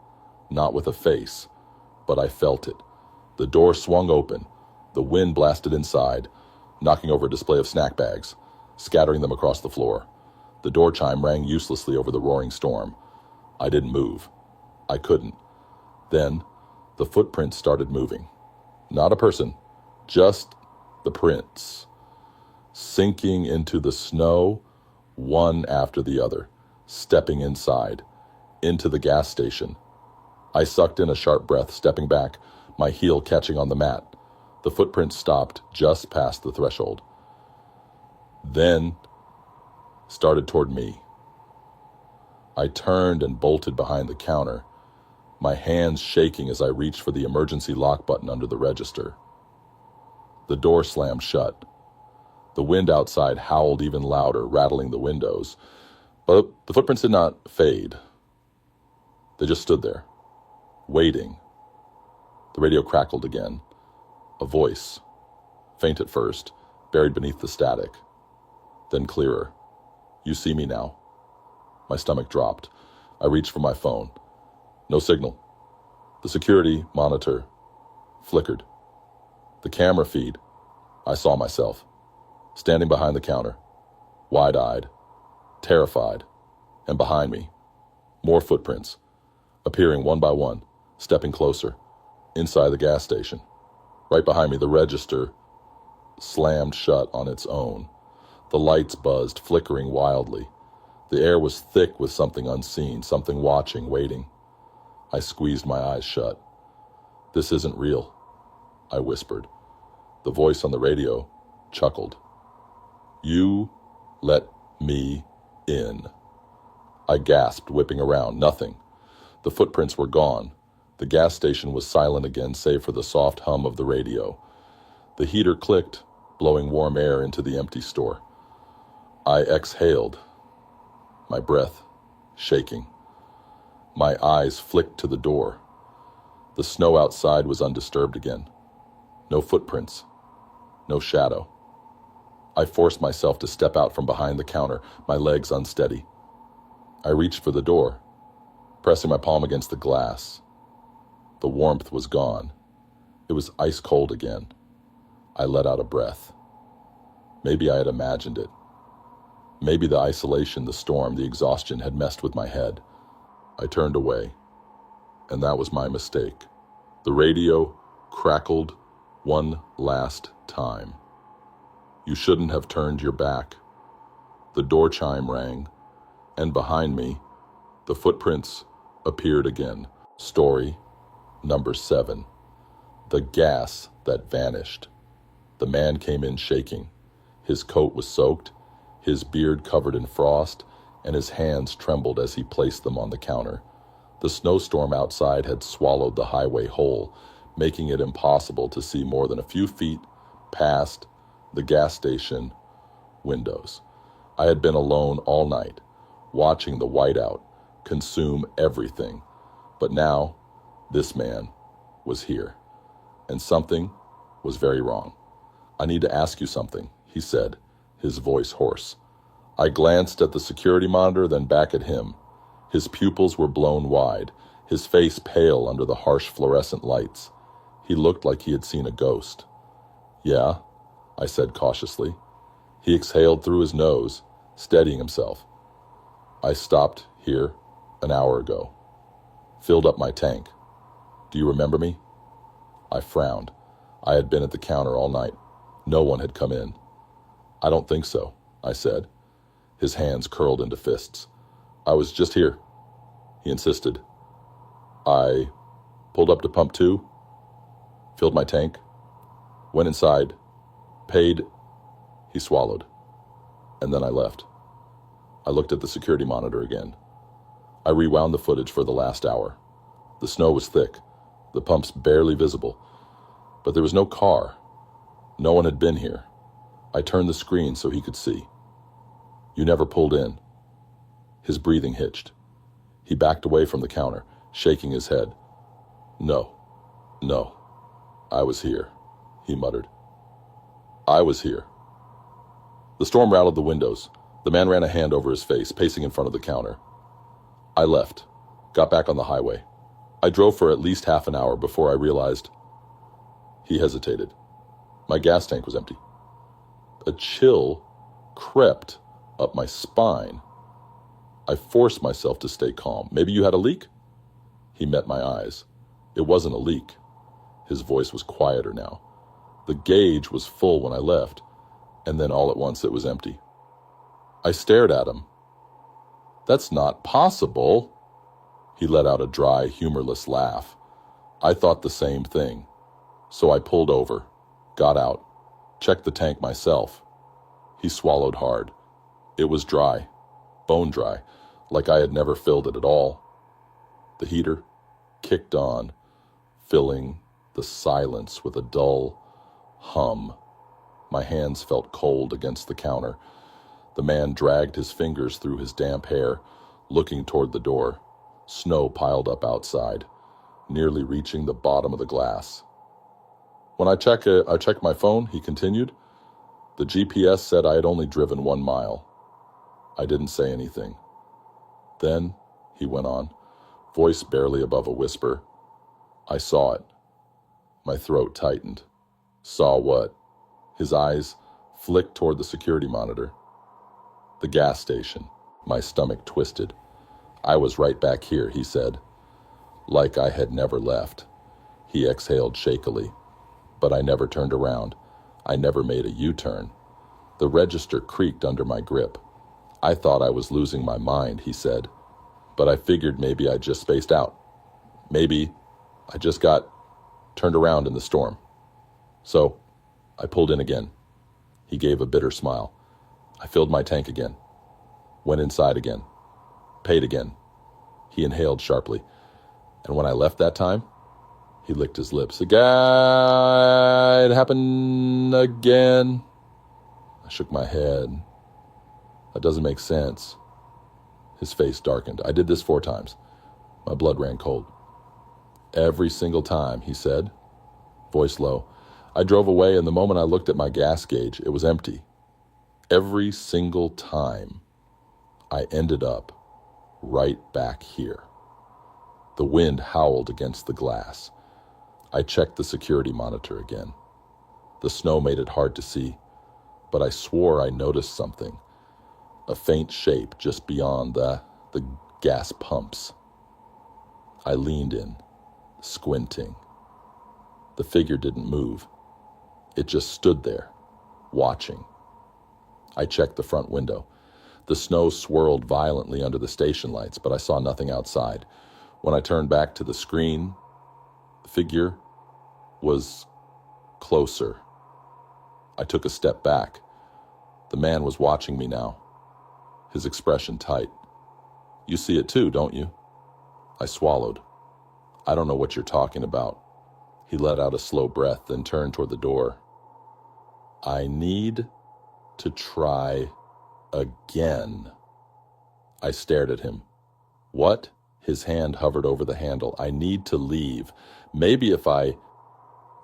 Speaker 1: not with a face, but I felt it. The door swung open. The wind blasted inside, knocking over a display of snack bags, scattering them across the floor. The door chime rang uselessly over the roaring storm. I didn't move. I couldn't. Then, the footprints started moving. Not a person, just the prints, sinking into the snow, one after the other, stepping inside, into the gas station. I sucked in a sharp breath, stepping back, my heel catching on the mat. The footprints stopped just past the threshold. Then started toward me. I turned and bolted behind the counter, my hands shaking as I reached for the emergency lock button under the register. The door slammed shut. The wind outside howled even louder, rattling the windows. But the footprints did not fade. They just stood there, waiting. The radio crackled again. A voice, faint at first, buried beneath the static. Then clearer. "You see me now." My stomach dropped. I reached for my phone. No signal. The security monitor flickered. The camera feed. I saw myself, standing behind the counter, wide-eyed, terrified, and behind me, more footprints, appearing one by one, stepping closer, inside the gas station. Right behind me, the register slammed shut on its own. The lights buzzed, flickering wildly. The air was thick with something unseen, something watching, waiting. I squeezed my eyes shut. "This isn't real," I whispered. The voice on the radio chuckled. "You let me in." I gasped, whipping around. Nothing. The footprints were gone. The gas station was silent again, save for the soft hum of the radio. The heater clicked, blowing warm air into the empty store. I exhaled, my breath shaking. My eyes flicked to the door. The snow outside was undisturbed again. No footprints, no shadow. I forced myself to step out from behind the counter, my legs unsteady. I reached for the door, pressing my palm against the glass. The warmth was gone. It was ice cold again. I let out a breath. Maybe I had imagined it. Maybe the isolation, the storm, the exhaustion had messed with my head. I turned away, and that was my mistake. The radio crackled one last time. "You shouldn't have turned your back." The door chime rang, and behind me, the footprints appeared again. Story number 7. The gas that vanished. The man came in shaking. His coat was soaked, his beard covered in frost, and his hands trembled as he placed them on the counter. The snowstorm outside had swallowed the highway whole, making it impossible to see more than a few feet past the gas station windows. I had been alone all night, watching the whiteout consume everything. But now, this man was here, and something was very wrong. "I need to ask you something," he said, his voice hoarse. I glanced at the security monitor, then back at him. His pupils were blown wide, his face pale under the harsh fluorescent lights. He looked like he had seen a ghost. "Yeah," I said cautiously. He exhaled through his nose, steadying himself. "I stopped here an hour ago. Filled up my tank. Do you remember me?" I frowned. I had been at the counter all night. No one had come in. "I don't think so," I said. His hands curled into fists. "I was just here," he insisted. "I pulled up to pump 2, filled my tank, went inside, paid," he swallowed, "and then I left." I looked at the security monitor again. I rewound the footage for the last hour. The snow was thick, the pumps barely visible, but there was no car. No one had been here. I turned the screen so he could see. You never pulled in." His breathing hitched. He backed away from the counter, shaking his head. "No, no, I was here," he muttered. "I was here." The storm rattled the windows. The man ran a hand over his face, pacing in front of the counter. I left, got back on the highway. I drove for at least half an hour before I realized. He hesitated. My gas tank was empty. A chill crept up my spine. I forced myself to stay calm. "Maybe you had a leak?" He met my eyes. It wasn't a leak. His voice was quieter now. The gauge was full when I left, and then all at once it was empty. I stared at him. "That's not possible." He let out a dry, humorless laugh. I thought the same thing. So I pulled over, got out, checked the tank myself. He swallowed hard. It was dry, bone dry, like I had never filled it at all. The heater kicked on, filling the silence with a dull hum. My hands felt cold against the counter. The man dragged his fingers through his damp hair, looking toward the door. Snow piled up outside, nearly reaching the bottom of the glass. "When I check my phone," he continued. "The GPS said I had only driven 1 mile. I didn't say anything. Then," he went on, voice barely above a whisper, "I saw it." My throat tightened. Saw what? His eyes flicked toward the security monitor. The gas station. My stomach twisted. "I was right back here," he said. Like I had never left. He exhaled shakily. But I never turned around. I never made a U-turn. The register creaked under my grip. "I thought I was losing my mind," he said. "But I figured maybe I just spaced out. Maybe I just got turned around in the storm. So I pulled in again." He gave a bitter smile. "I filled my tank again. Went inside again. Paid again." He inhaled sharply. "And when I left that time," he licked his lips, "it happened again." I shook my head. "That doesn't make sense." His face darkened. "I did this 4 times. My blood ran cold." "Every single time," he said, voice low. I drove away, and the moment I looked at my gas gauge, it was empty. Every single time, I ended up right back here. The wind howled against the glass. I checked the security monitor again. The snow made it hard to see, but I swore I noticed something, a faint shape just beyond the gas pumps. I leaned in, squinting. The figure didn't move. It just stood there, watching. I checked the front window. The snow swirled violently under the station lights, but I saw nothing outside. When I turned back to the screen, the figure was closer. I took a step back. The man was watching me now, his expression tight. "You see it too, don't you?" I swallowed. "I don't know what you're talking about." He let out a slow breath, then turned toward the door. "I need to try again." I stared at him. "What?" His hand hovered over the handle. "I need to leave. Maybe if I..."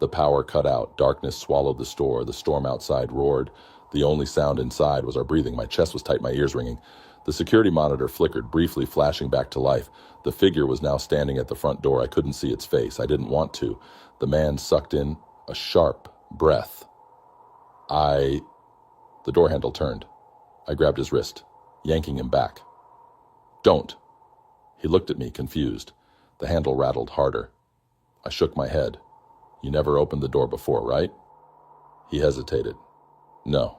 Speaker 1: The power cut out. Darkness swallowed the store. The storm outside roared. The only sound inside was our breathing. My chest was tight, my ears ringing. The security monitor flickered, briefly flashing back to life. The figure was now standing at the front door. I couldn't see its face. I didn't want to. The man sucked in a sharp breath. The door handle turned. I grabbed his wrist, yanking him back. "Don't." He looked at me, confused. The handle rattled harder. I shook my head. "You never opened the door before, right?" He hesitated. "No."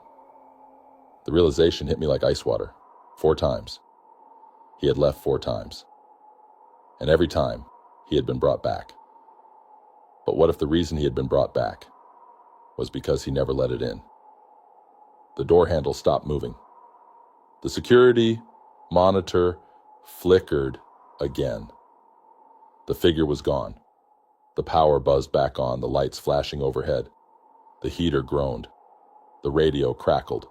Speaker 1: The realization hit me like ice water. 4 times. He had left 4 times. And every time, he had been brought back. But what if the reason he had been brought back was because he never let it in? The door handle stopped moving. The security monitor flickered again. The figure was gone. The power buzzed back on, the lights flashing overhead. The heater groaned. The radio crackled.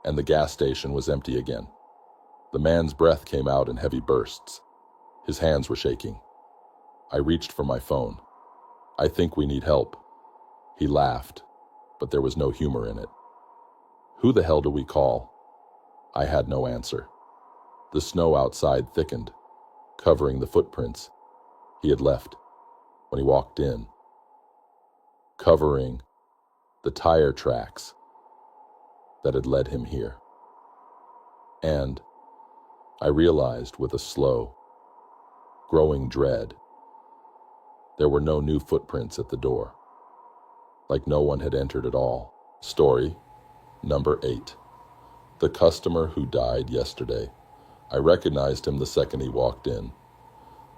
Speaker 1: and the gas station was empty again. The man's breath came out in heavy bursts. His hands were shaking. I reached for my phone. "I think we need help." He laughed, but there was no humor in it. "Who the hell do we call?" I had no answer. The snow outside thickened, covering the footprints he had left when he walked in, covering the tire tracks that had led him here. And I realized with a slow, growing dread, there were no new footprints at the door, like no one had entered at all. Story number 8. The customer who died yesterday. I recognized him the second he walked in.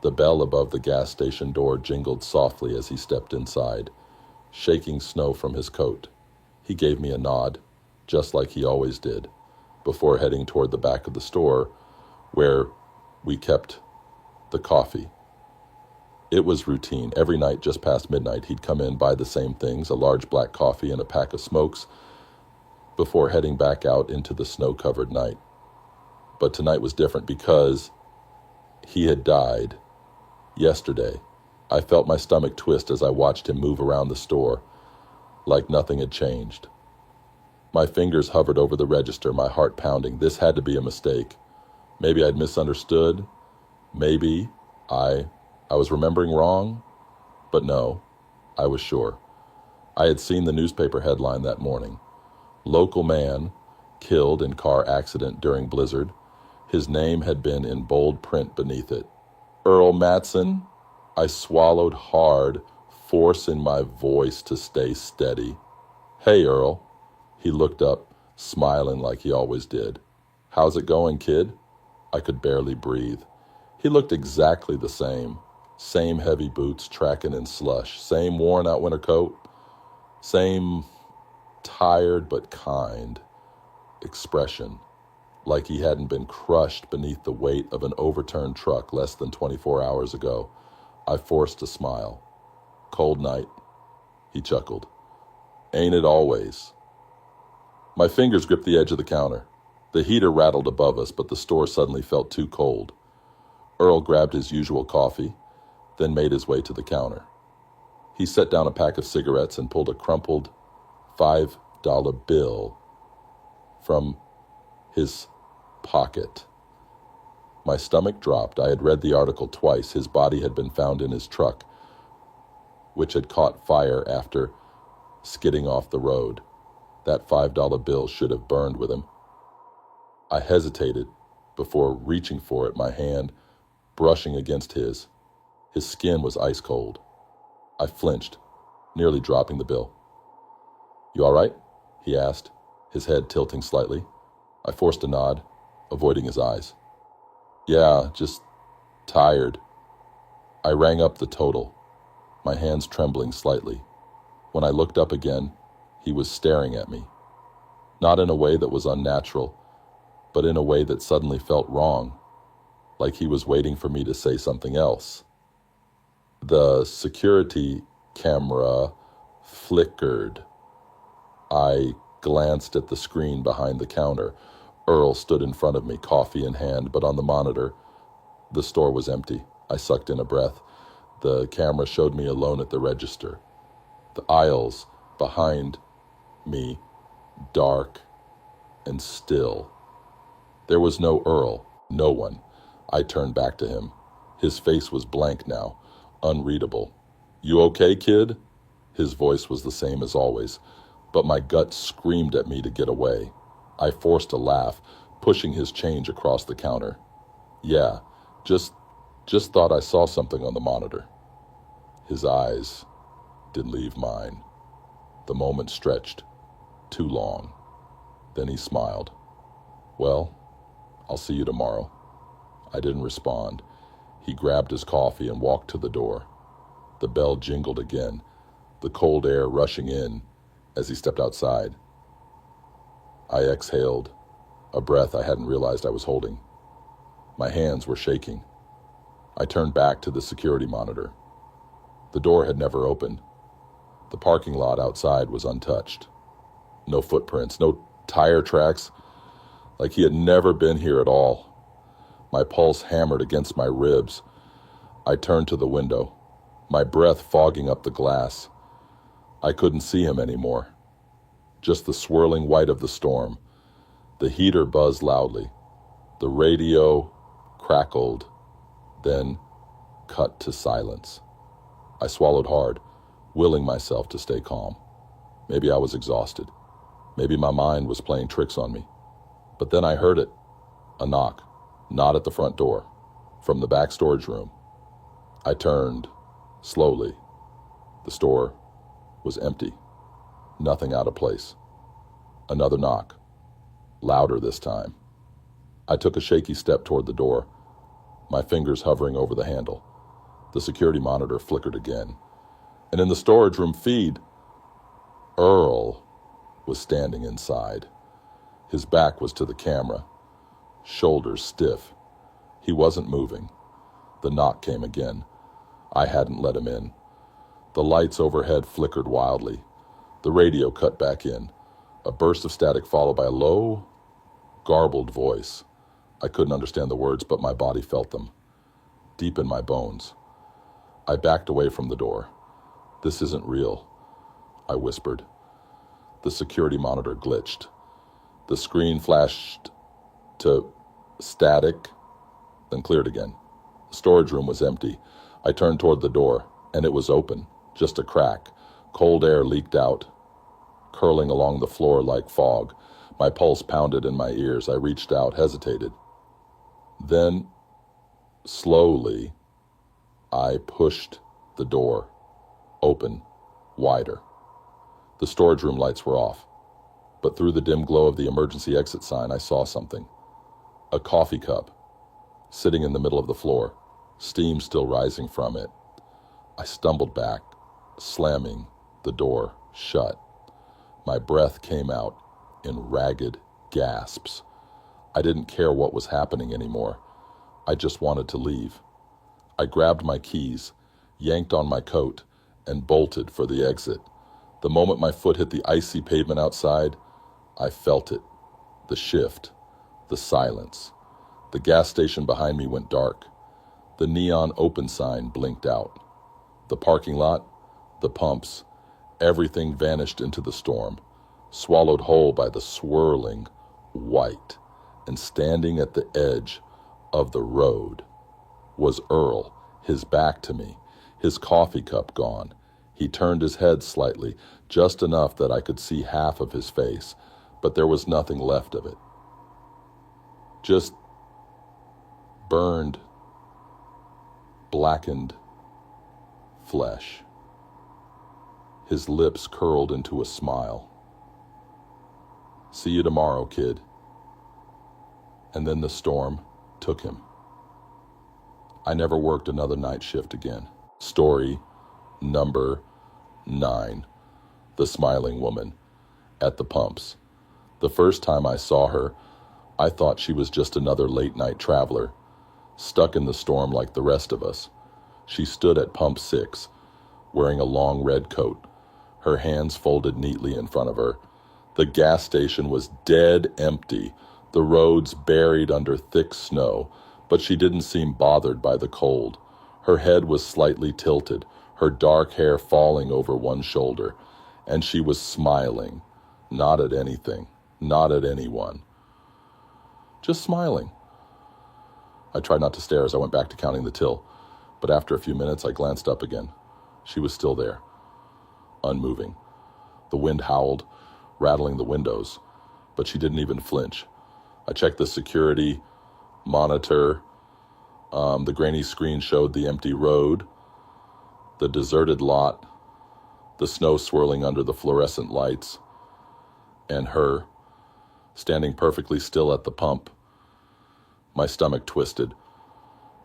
Speaker 1: The bell above the gas station door jingled softly as he stepped inside, shaking snow from his coat. He gave me a nod, just like he always did, before heading toward the back of the store where we kept the coffee. It was routine. Every night just past midnight, he'd come in, buy the same things, a large black coffee and a pack of smokes, before heading back out into the snow-covered night. But tonight was different because he had died yesterday. I felt my stomach twist as I watched him move around the store, like nothing had changed. My fingers hovered over the register, my heart pounding. This had to be a mistake. Maybe I'd misunderstood. Maybe I was remembering wrong. But no, I was sure. I had seen the newspaper headline that morning. Local man killed in car accident during blizzard. His name had been in bold print beneath it. Earl Matson? I swallowed hard, forcing my voice to stay steady. "Hey, Earl." He looked up, smiling like he always did. "How's it going, kid?" I could barely breathe. He looked exactly the same. Same heavy boots tracking in slush. Same worn-out winter coat. Same tired but kind expression, like he hadn't been crushed beneath the weight of an overturned truck less than 24 hours ago. I forced a smile. "Cold night," he chuckled. "Ain't it always?" My fingers gripped the edge of the counter. The heater rattled above us, but the store suddenly felt too cold. Earl grabbed his usual coffee, then made his way to the counter. He set down a pack of cigarettes and pulled a crumpled $5 bill from his pocket. My stomach dropped. I had read the article twice. His body had been found in his truck, which had caught fire after skidding off the road. That $5 bill should have burned with him. I hesitated before reaching for it, my hand brushing against his. His skin was ice cold. I flinched, nearly dropping the bill. "You all right?" he asked, his head tilting slightly. I forced a nod, avoiding his eyes. "Yeah, just tired." I rang up the total, my hands trembling slightly. When I looked up again, he was staring at me. Not in a way that was unnatural, but in a way that suddenly felt wrong, like he was waiting for me to say something else. The security camera flickered. I glanced at the screen behind the counter. Earl stood in front of me, coffee in hand, but on the monitor, the store was empty. I sucked in a breath. The camera showed me alone at the register. The aisles behind me, dark and still. There was no Earl, no one. I turned back to him. His face was blank now, unreadable. "You okay, kid?" His voice was the same as always, but my gut screamed at me to get away. I forced a laugh, pushing his change across the counter. "Yeah, just thought I saw something on the monitor." His eyes didn't leave mine. The moment stretched too long. Then he smiled. "Well, I'll see you tomorrow." I didn't respond. He grabbed his coffee and walked to the door. The bell jingled again, the cold air rushing in as he stepped outside. I exhaled, a breath I hadn't realized I was holding. My hands were shaking. I turned back to the security monitor. The door had never opened. The parking lot outside was untouched. No footprints, no tire tracks, like he had never been here at all. My pulse hammered against my ribs. I turned to the window, my breath fogging up the glass. I couldn't see him anymore. Just the swirling white of the storm. The heater buzzed loudly. The radio crackled, then cut to silence. I swallowed hard, willing myself to stay calm. Maybe I was exhausted. Maybe my mind was playing tricks on me. But then I heard it. A knock, not at the front door, from the back storage room. I turned, slowly. The store was empty. Nothing out of place. Another knock, louder this time. I took a shaky step toward the door, my fingers hovering over the handle. The security monitor flickered again. And in the storage room feed, Earl was standing inside. His back was to the camera, shoulders stiff. He wasn't moving. The knock came again. I hadn't let him in. The lights overhead flickered wildly. The radio cut back in. A burst of static followed by a low, garbled voice. I couldn't understand the words, but my body felt them, deep in my bones. I backed away from the door. "This isn't real," I whispered. The security monitor glitched. The screen flashed to static, then cleared again. The storage room was empty. I turned toward the door, and it was open, just a crack. Cold air leaked out, curling along the floor like fog. My pulse pounded in my ears. I reached out, hesitated. Then, slowly, I pushed the door open, wider. The storage room lights were off, but through the dim glow of the emergency exit sign, I saw something. A coffee cup, sitting in the middle of the floor, steam still rising from it. I stumbled back, slamming the door shut. My breath came out in ragged gasps. I didn't care what was happening anymore. I just wanted to leave. I grabbed my keys, yanked on my coat, and bolted for the exit. The moment my foot hit the icy pavement outside, I felt it. The shift, the silence. The gas station behind me went dark. The neon open sign blinked out. The parking lot, the pumps, everything vanished into the storm, swallowed whole by the swirling white. And standing at the edge of the road was Earl, his back to me, his coffee cup gone. He turned his head slightly, just enough that I could see half of his face, but there was nothing left of it. Just burned, blackened flesh. His lips curled into a smile. "See you tomorrow, kid." And then the storm took him. I never worked another night shift again. Story number 9. The smiling woman at the pumps. The first time I saw her, I thought she was just another late-night traveler, stuck in the storm like the rest of us. She stood at pump 6, wearing a long red coat, her hands folded neatly in front of her. The gas station was dead empty, the roads buried under thick snow, but she didn't seem bothered by the cold. Her head was slightly tilted, her dark hair falling over one shoulder, and she was smiling, not at anything, not at anyone. Just smiling. I tried not to stare as I went back to counting the till, but after a few minutes I glanced up again. She was still there, unmoving. The wind howled, rattling the windows, but she didn't even flinch. I checked the security monitor. The grainy screen showed the empty road, the deserted lot, the snow swirling under the fluorescent lights, and her, standing perfectly still at the pump. My stomach twisted.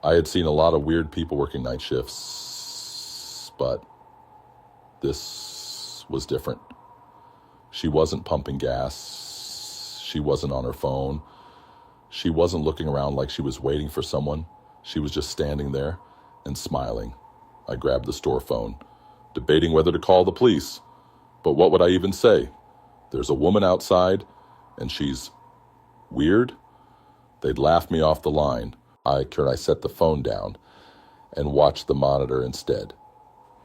Speaker 1: I had seen a lot of weird people working night shifts, but this was different. She wasn't pumping gas. She wasn't on her phone. She wasn't looking around like she was waiting for someone. She was just standing there and smiling. I grabbed the store phone, debating whether to call the police. But what would I even say? There's a woman outside, and she's Weird? They'd laugh me off the line. I set the phone down and watched the monitor instead.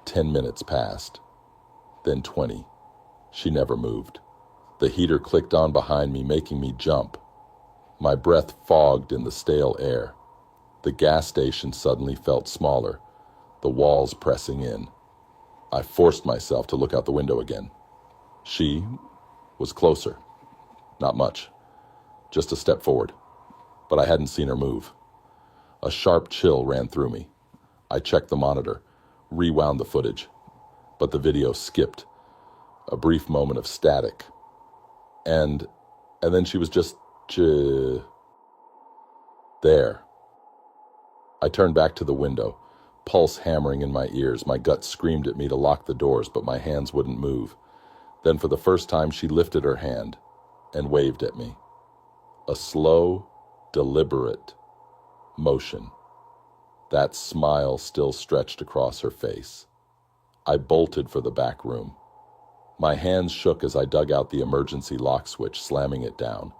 Speaker 1: 10 minutes passed, then 20. She never moved. The heater clicked on behind me, making me jump. My breath fogged in the stale air. The gas station suddenly felt smaller, the walls pressing in. I forced myself to look out the window again. She was closer. Not much. Just a step forward. But I hadn't seen her move. A sharp chill ran through me. I checked the monitor, rewound the footage, but the video skipped. A brief moment of static. And then she was just there. I turned back to the window, pulse hammering in my ears. My gut screamed at me to lock the doors, but my hands wouldn't move. Then for the first time, she lifted her hand and waved at me. A slow, deliberate motion. That smile still stretched across her face. I bolted for the back room. My hands shook as I dug out the emergency lock switch, slamming it down.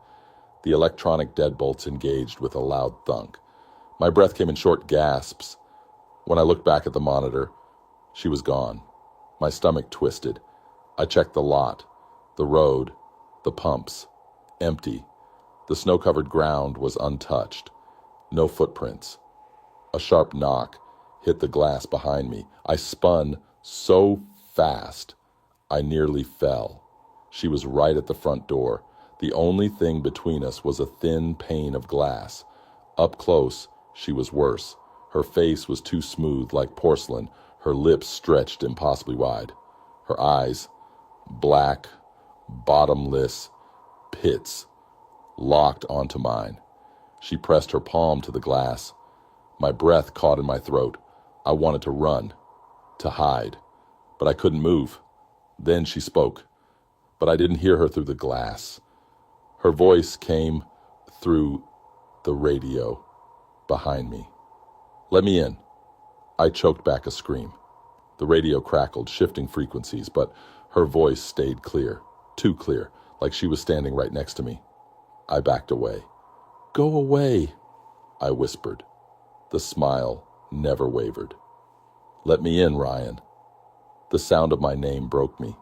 Speaker 1: The electronic deadbolts engaged with a loud thunk. My breath came in short gasps. When I looked back at the monitor, she was gone. My stomach twisted. I checked the lot, the road, the pumps. Empty. The snow-covered ground was untouched. No footprints. A sharp knock hit the glass behind me. I spun so fast, I nearly fell. She was right at the front door. The only thing between us was a thin pane of glass. Up close, she was worse. Her face was too smooth, like porcelain. Her lips stretched impossibly wide. Her eyes, black, bottomless pits, locked onto mine. She pressed her palm to the glass. My breath caught in my throat. I wanted to run, to hide, but I couldn't move. Then she spoke, but I didn't hear her through the glass. Her voice came through the radio behind me. "Let me in." I choked back a scream. The radio crackled, shifting frequencies, but her voice stayed clear, too clear, like she was standing right next to me. I backed away. "Go away," I whispered. The smile never wavered. "Let me in, Ryan." The sound of my name broke me.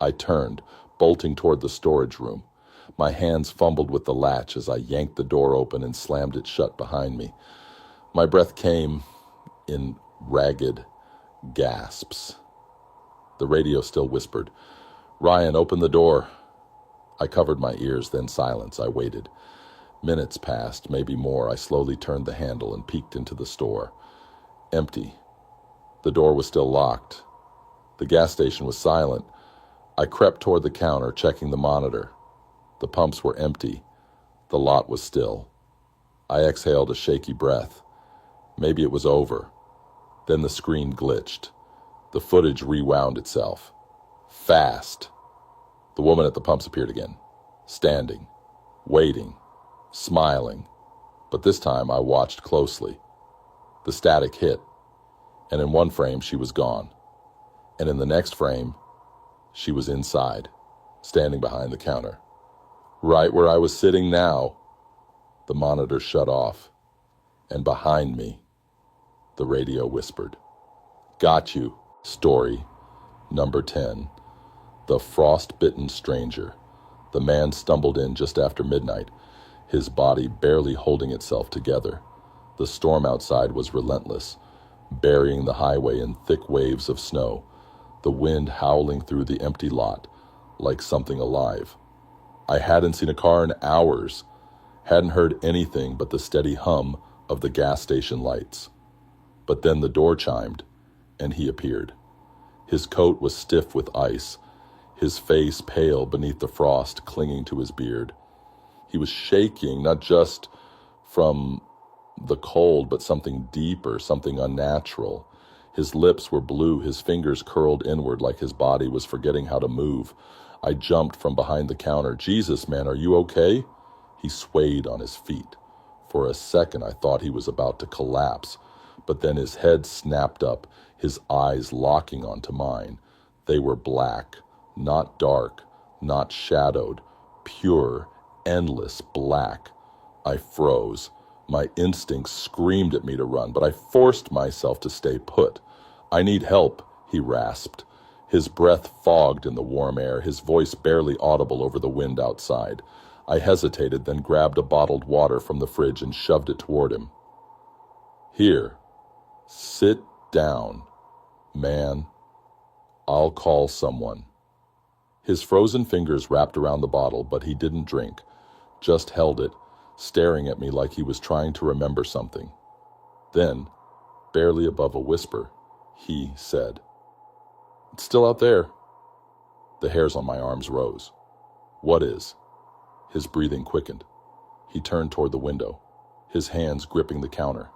Speaker 1: I turned, bolting toward the storage room. My hands fumbled with the latch as I yanked the door open and slammed it shut behind me. My breath came in ragged gasps. The radio still whispered, "Ryan, open the door." I covered my ears, then silence. I waited. Minutes passed, maybe more. I slowly turned the handle and peeked into the store. Empty. The door was still locked. The gas station was silent. I crept toward the counter, checking the monitor. The pumps were empty. The lot was still. I exhaled a shaky breath. Maybe it was over. Then the screen glitched. The footage rewound itself. Fast. The woman at the pumps appeared again, standing, waiting, smiling. But this time I watched closely. The static hit, and in one frame she was gone. And in the next frame, she was inside, standing behind the counter. Right where I was sitting now. The monitor shut off, and behind me, the radio whispered, "Got you." Story number 10. The Frostbitten Stranger. The man stumbled in just after midnight, his body barely holding itself together. The storm outside was relentless, burying the highway in thick waves of snow, the wind howling through the empty lot like something alive. I hadn't seen a car in hours, hadn't heard anything but the steady hum of the gas station lights. But then the door chimed, and he appeared. His coat was stiff with ice, his face pale beneath the frost clinging to his beard. He was shaking, not just from the cold, but something deeper, something unnatural. His lips were blue, his fingers curled inward like his body was forgetting how to move. I jumped from behind the counter. "Jesus, man, are you okay?" He swayed on his feet. For a second, I thought he was about to collapse, but then his head snapped up, his eyes locking onto mine. They were black, not dark, not shadowed, pure, endless black. I froze. My instincts screamed at me to run, but I forced myself to stay put. "I need help," he rasped. His breath fogged in the warm air, his voice barely audible over the wind outside. I hesitated, then grabbed a bottled water from the fridge and shoved it toward him. "Here, sit down, man. I'll call someone." His frozen fingers wrapped around the bottle, but he didn't drink, just held it, staring at me like he was trying to remember something. Then, barely above a whisper, he said, "It's still out there." The hairs on my arms rose. "What is?" His breathing quickened. He turned toward the window, his hands gripping the counter.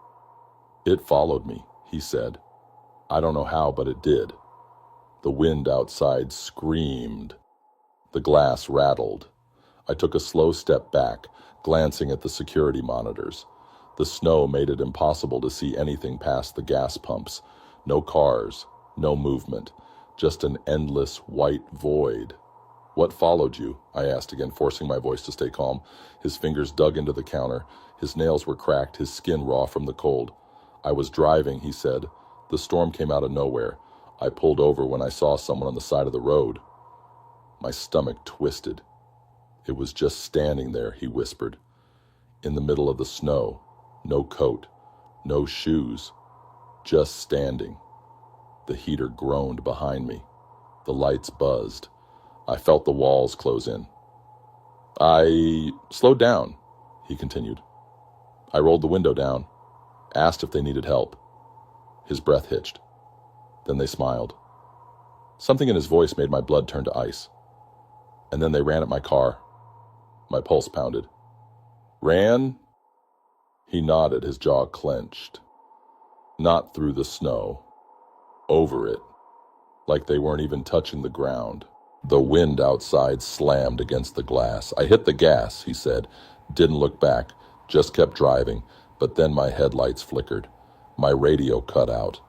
Speaker 1: "It followed me," he said. "I don't know how, but it did." The wind outside screamed. The glass rattled. I took a slow step back, glancing at the security monitors. The snow made it impossible to see anything past the gas pumps. No cars, no movement, just an endless white void. "What followed you?" I asked again, forcing my voice to stay calm. His fingers dug into the counter. His nails were cracked, his skin raw from the cold. "I was driving," he said. "The storm came out of nowhere. I pulled over when I saw someone on the side of the road." My stomach twisted. "It was just standing there," he whispered, "in the middle of the snow. No coat, no shoes, just standing." The heater groaned behind me. The lights buzzed. I felt the walls close in. "I slowed down," he continued. "I rolled the window down, asked if they needed help." His breath hitched. Then they smiled. Something in his voice made my blood turn to ice. "And then they ran at my car." My pulse pounded. "Ran?" He nodded, his jaw clenched. "Not through the snow. Over it. Like they weren't even touching the ground." The wind outside slammed against the glass. "I hit the gas," he said. "Didn't look back. Just kept driving. But then my headlights flickered. My radio cut out."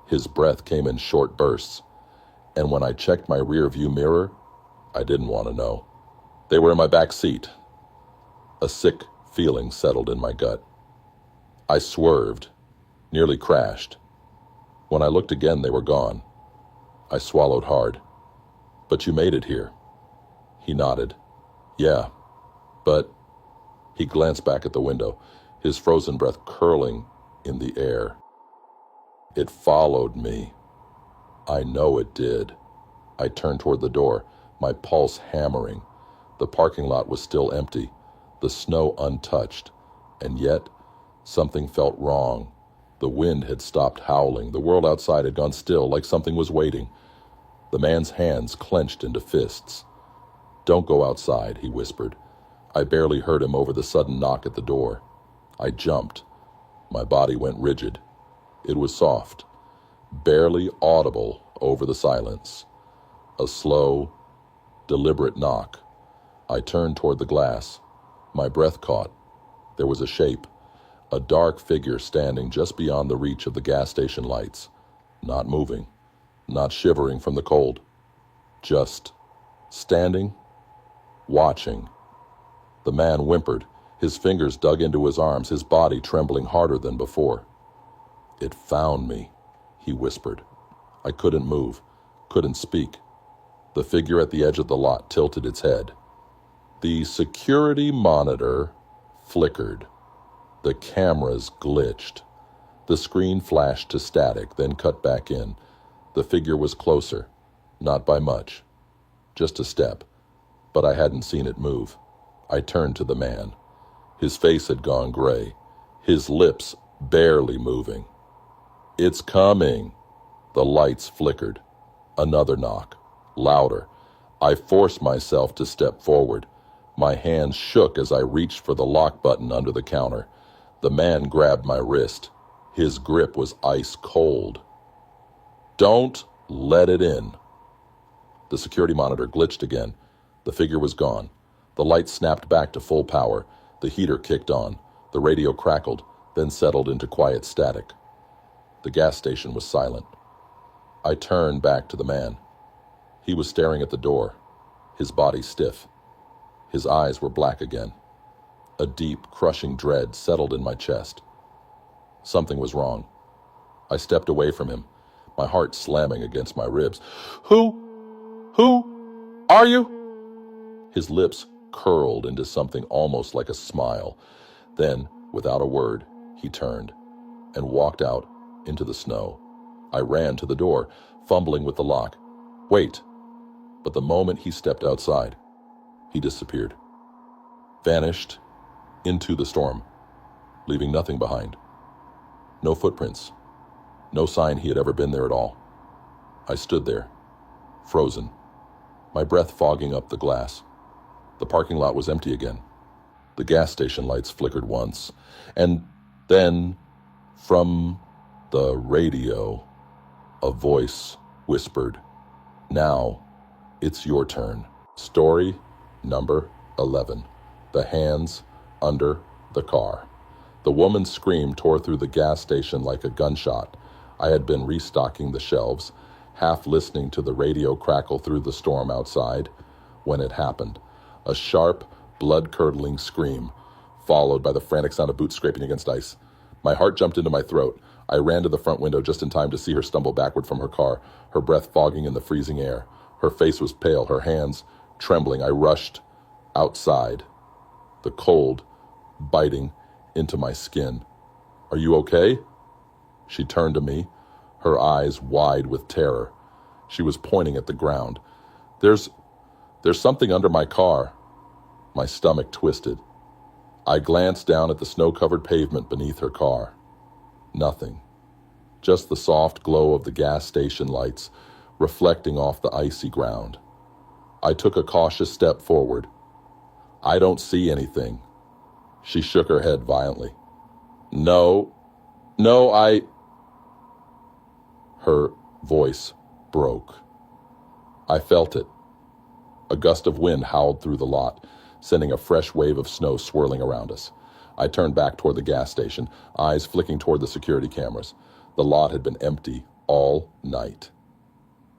Speaker 1: His breath came in short bursts. "And when I checked my rear view mirror, I didn't want to know. They were in my back seat." A sick feeling settled in my gut. I swerved, nearly crashed. When I looked again, they were gone. I swallowed hard. "But you made it here." He nodded. "Yeah, but..." He glanced back at the window, his frozen breath curling in the air. "It followed me." "I know it did." I turned toward the door, my pulse hammering. The parking lot was still empty, the snow untouched, and yet something felt wrong. The wind had stopped howling. The world outside had gone still, like something was waiting. The man's hands clenched into fists. "Don't go outside," he whispered. I barely heard him over the sudden knock at the door. I jumped. My body went rigid. It was soft, barely audible over the silence. A slow, deliberate knock. I turned toward the glass. My breath caught. There was a shape, a dark figure standing just beyond the reach of the gas station lights. Not moving, not shivering from the cold. Just standing, watching. The man whimpered. His fingers dug into his arms, his body trembling harder than before. "It found me," he whispered. I couldn't move, couldn't speak. The figure at the edge of the lot tilted its head. The security monitor flickered. The cameras glitched. The screen flashed to static, then cut back in. The figure was closer, not by much. Just a step, but I hadn't seen it move. I turned to the man. His face had gone gray, his lips barely moving. "It's coming." The lights flickered. Another knock, louder. I forced myself to step forward. My hands shook as I reached for the lock button under the counter. The man grabbed my wrist. His grip was ice cold. "Don't let it in." The security monitor glitched again. The figure was gone. The lights snapped back to full power. The heater kicked on. The radio crackled, then settled into quiet static. The gas station was silent. I turned back to the man. He was staring at the door, his body stiff. His eyes were black again. A deep, crushing dread settled in my chest. Something was wrong. I stepped away from him, my heart slamming against my ribs. Who are you? His lips curled into something almost like a smile. Then, without a word, he turned and walked out into the snow. I ran to the door, fumbling with the lock. Wait! But the moment he stepped outside, he disappeared. Vanished into the storm, leaving nothing behind. No footprints. No sign he had ever been there at all. I stood there, frozen, my breath fogging up the glass. The parking lot was empty again. The gas station lights flickered once, and then, from the radio, a voice whispered, "Now, it's your turn." Story number 11. The hands under the car. The woman's scream tore through the gas station like a gunshot. I had been restocking the shelves, half listening to the radio crackle through the storm outside, when it happened. A sharp, blood-curdling scream, followed by the frantic sound of boots scraping against ice. My heart jumped into my throat. I ran to the front window just in time to see her stumble backward from her car, her breath fogging in the freezing air. Her face was pale, her hands trembling. I rushed outside, the cold biting into my skin. "Are you okay?" She turned to me, her eyes wide with terror. She was pointing at the ground. There's something under my car." My stomach twisted. I glanced down at the snow-covered pavement beneath her car. Nothing. Just the soft glow of the gas station lights reflecting off the icy ground. I took a cautious step forward. "I don't see anything." She shook her head violently. No, I..." Her voice broke. I felt it. A gust of wind howled through the lot, sending a fresh wave of snow swirling around us. I turned back toward the gas station, eyes flicking toward the security cameras. The lot had been empty all night.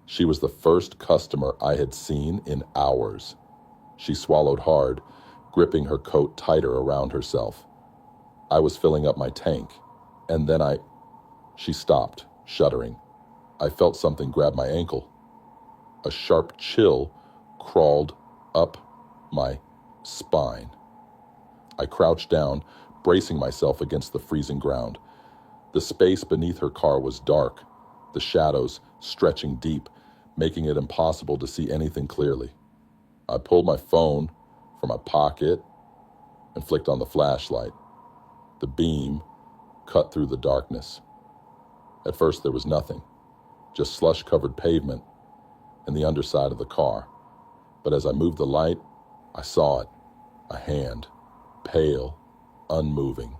Speaker 1: She was the first customer I had seen in hours. She swallowed hard, gripping her coat tighter around herself. I was filling up my tank, and then She stopped, shuddering. I felt something grab my ankle. A sharp chill crawled up my spine. I crouched down, bracing myself against the freezing ground. The space beneath her car was dark, the shadows stretching deep, making it impossible to see anything clearly. I pulled my phone from my pocket and flicked on the flashlight. The beam cut through the darkness. At first there was nothing, just slush-covered pavement and the underside of the car. But as I moved the light, I saw it, a hand, pale, unmoving,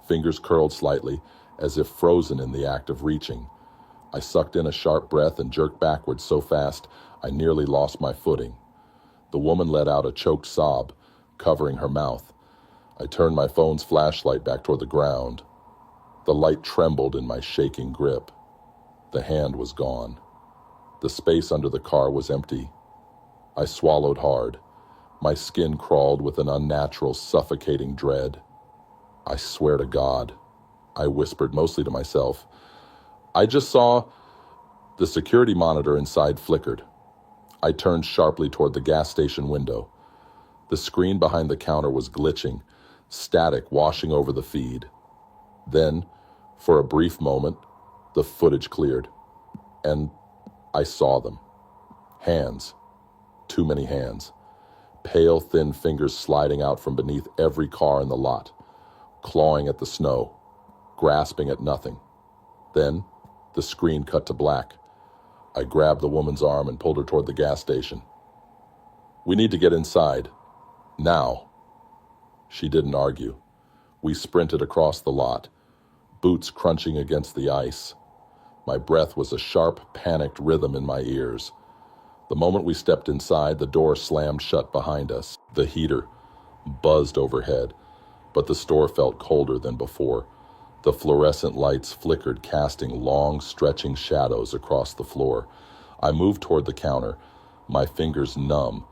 Speaker 1: fingers curled slightly, as if frozen in the act of reaching. I sucked in a sharp breath and jerked backwards so fast I nearly lost my footing. The woman let out a choked sob, covering her mouth. I turned my phone's flashlight back toward the ground. The light trembled in my shaking grip. The hand was gone. The space under the car was empty. I swallowed hard. My skin crawled with an unnatural, suffocating dread. "I swear to God," I whispered, mostly to myself. I just saw the security monitor inside flickered. I turned sharply toward the gas station window. The screen behind the counter was glitching, static washing over the feed. Then, for a brief moment, the footage cleared, and I saw them. Hands. Too many hands. Pale, thin fingers sliding out from beneath every car in the lot, clawing at the snow, grasping at nothing. Then, the screen cut to black. I grabbed the woman's arm and pulled her toward the gas station. "We need to get inside. Now." She didn't argue. We sprinted across the lot, boots crunching against the ice. My breath was a sharp, panicked rhythm in my ears. The moment we stepped inside, the door slammed shut behind us. The heater buzzed overhead, but the store felt colder than before. The fluorescent lights flickered, casting long, stretching shadows across the floor. I moved toward the counter, my fingers numb,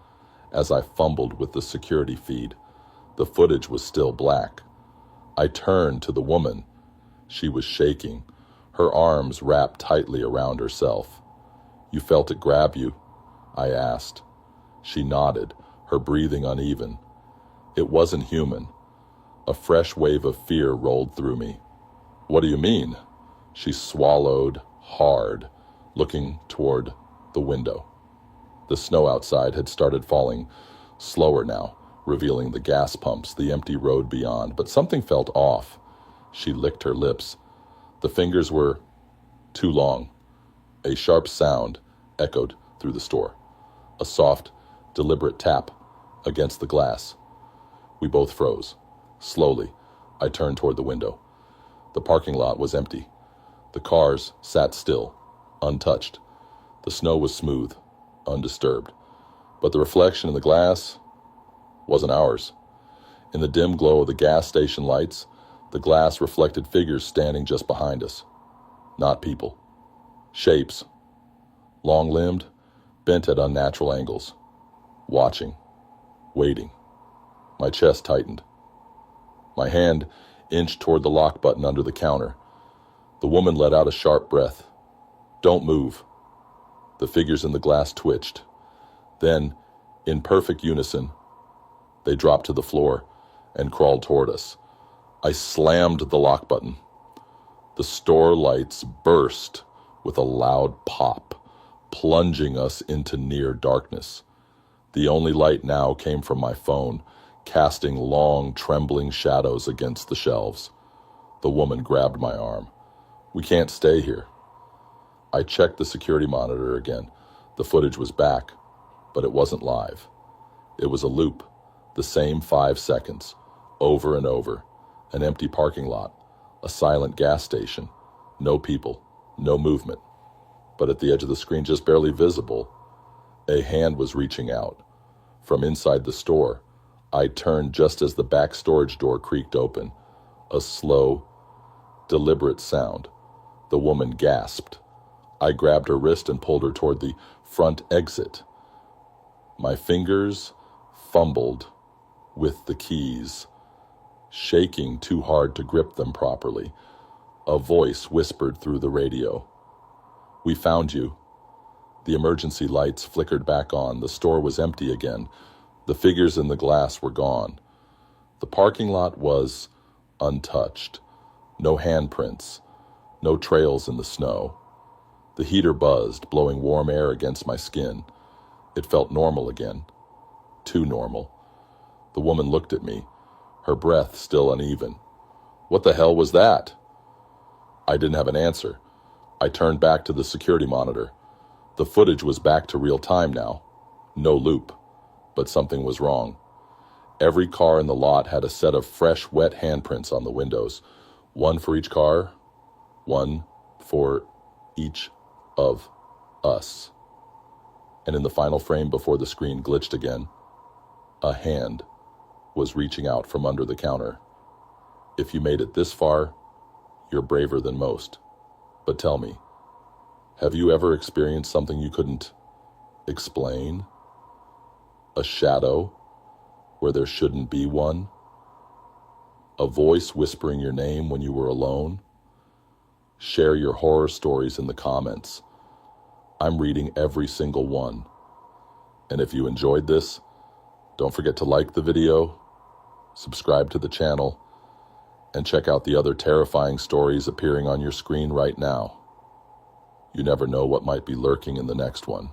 Speaker 1: as I fumbled with the security feed. The footage was still black. I turned to the woman. She was shaking, her arms wrapped tightly around herself. "You felt it grab you?" I asked. She nodded, her breathing uneven. It wasn't human. A fresh wave of fear rolled through me. "What do you mean?" She swallowed hard, looking toward the window. The snow outside had started falling slower now, revealing the gas pumps, the empty road beyond, but something felt off. She licked her lips. The fingers were too long. A sharp sound echoed through the store. A soft, deliberate tap against the glass. We both froze. Slowly, I turned toward the window. The parking lot was empty. The cars sat still, untouched. The snow was smooth, undisturbed. But the reflection in the glass wasn't ours. In the dim glow of the gas station lights, the glass reflected figures standing just behind us. Not people. Shapes. Long-limbed, bent at unnatural angles. Watching. Waiting. My chest tightened. My hand inched toward the lock button under the counter. The woman let out a sharp breath. "Don't move." The figures in the glass twitched. Then, in perfect unison, they dropped to the floor and crawled toward us. I slammed the lock button. The store lights burst with a loud pop, plunging us into near darkness. The only light now came from my phone, casting long, trembling shadows against the shelves. The woman grabbed my arm. "We can't stay here." I checked the security monitor again. The footage was back, but it wasn't live. It was a loop, the same 5 seconds, over and over. An empty parking lot, a silent gas station, no people, no movement. But at the edge of the screen, just barely visible, a hand was reaching out. From inside the store, I turned just as the back storage door creaked open. A slow, deliberate sound. The woman gasped. I grabbed her wrist and pulled her toward the front exit. My fingers fumbled with the keys, shaking too hard to grip them properly. A voice whispered through the radio. "We found you." The emergency lights flickered back on. The store was empty again. The figures in the glass were gone. The parking lot was untouched. No handprints, no trails in the snow. The heater buzzed, blowing warm air against my skin. It felt normal again. Too normal. The woman looked at me, her breath still uneven. "What the hell was that?" I didn't have an answer. I turned back to the security monitor. The footage was back to real time now. No loop. But something was wrong. Every car in the lot had a set of fresh, wet handprints on the windows. One for each car, one for each of us. And in the final frame before the screen glitched again, a hand was reaching out from under the counter. If you made it this far, you're braver than most. But tell me, have you ever experienced something you couldn't explain? A shadow where there shouldn't be one? A voice whispering your name when you were alone? Share your horror stories in the comments. I'm reading every single one. And if you enjoyed this, don't forget to like the video, subscribe to the channel, and check out the other terrifying stories appearing on your screen right now. You never know what might be lurking in the next one.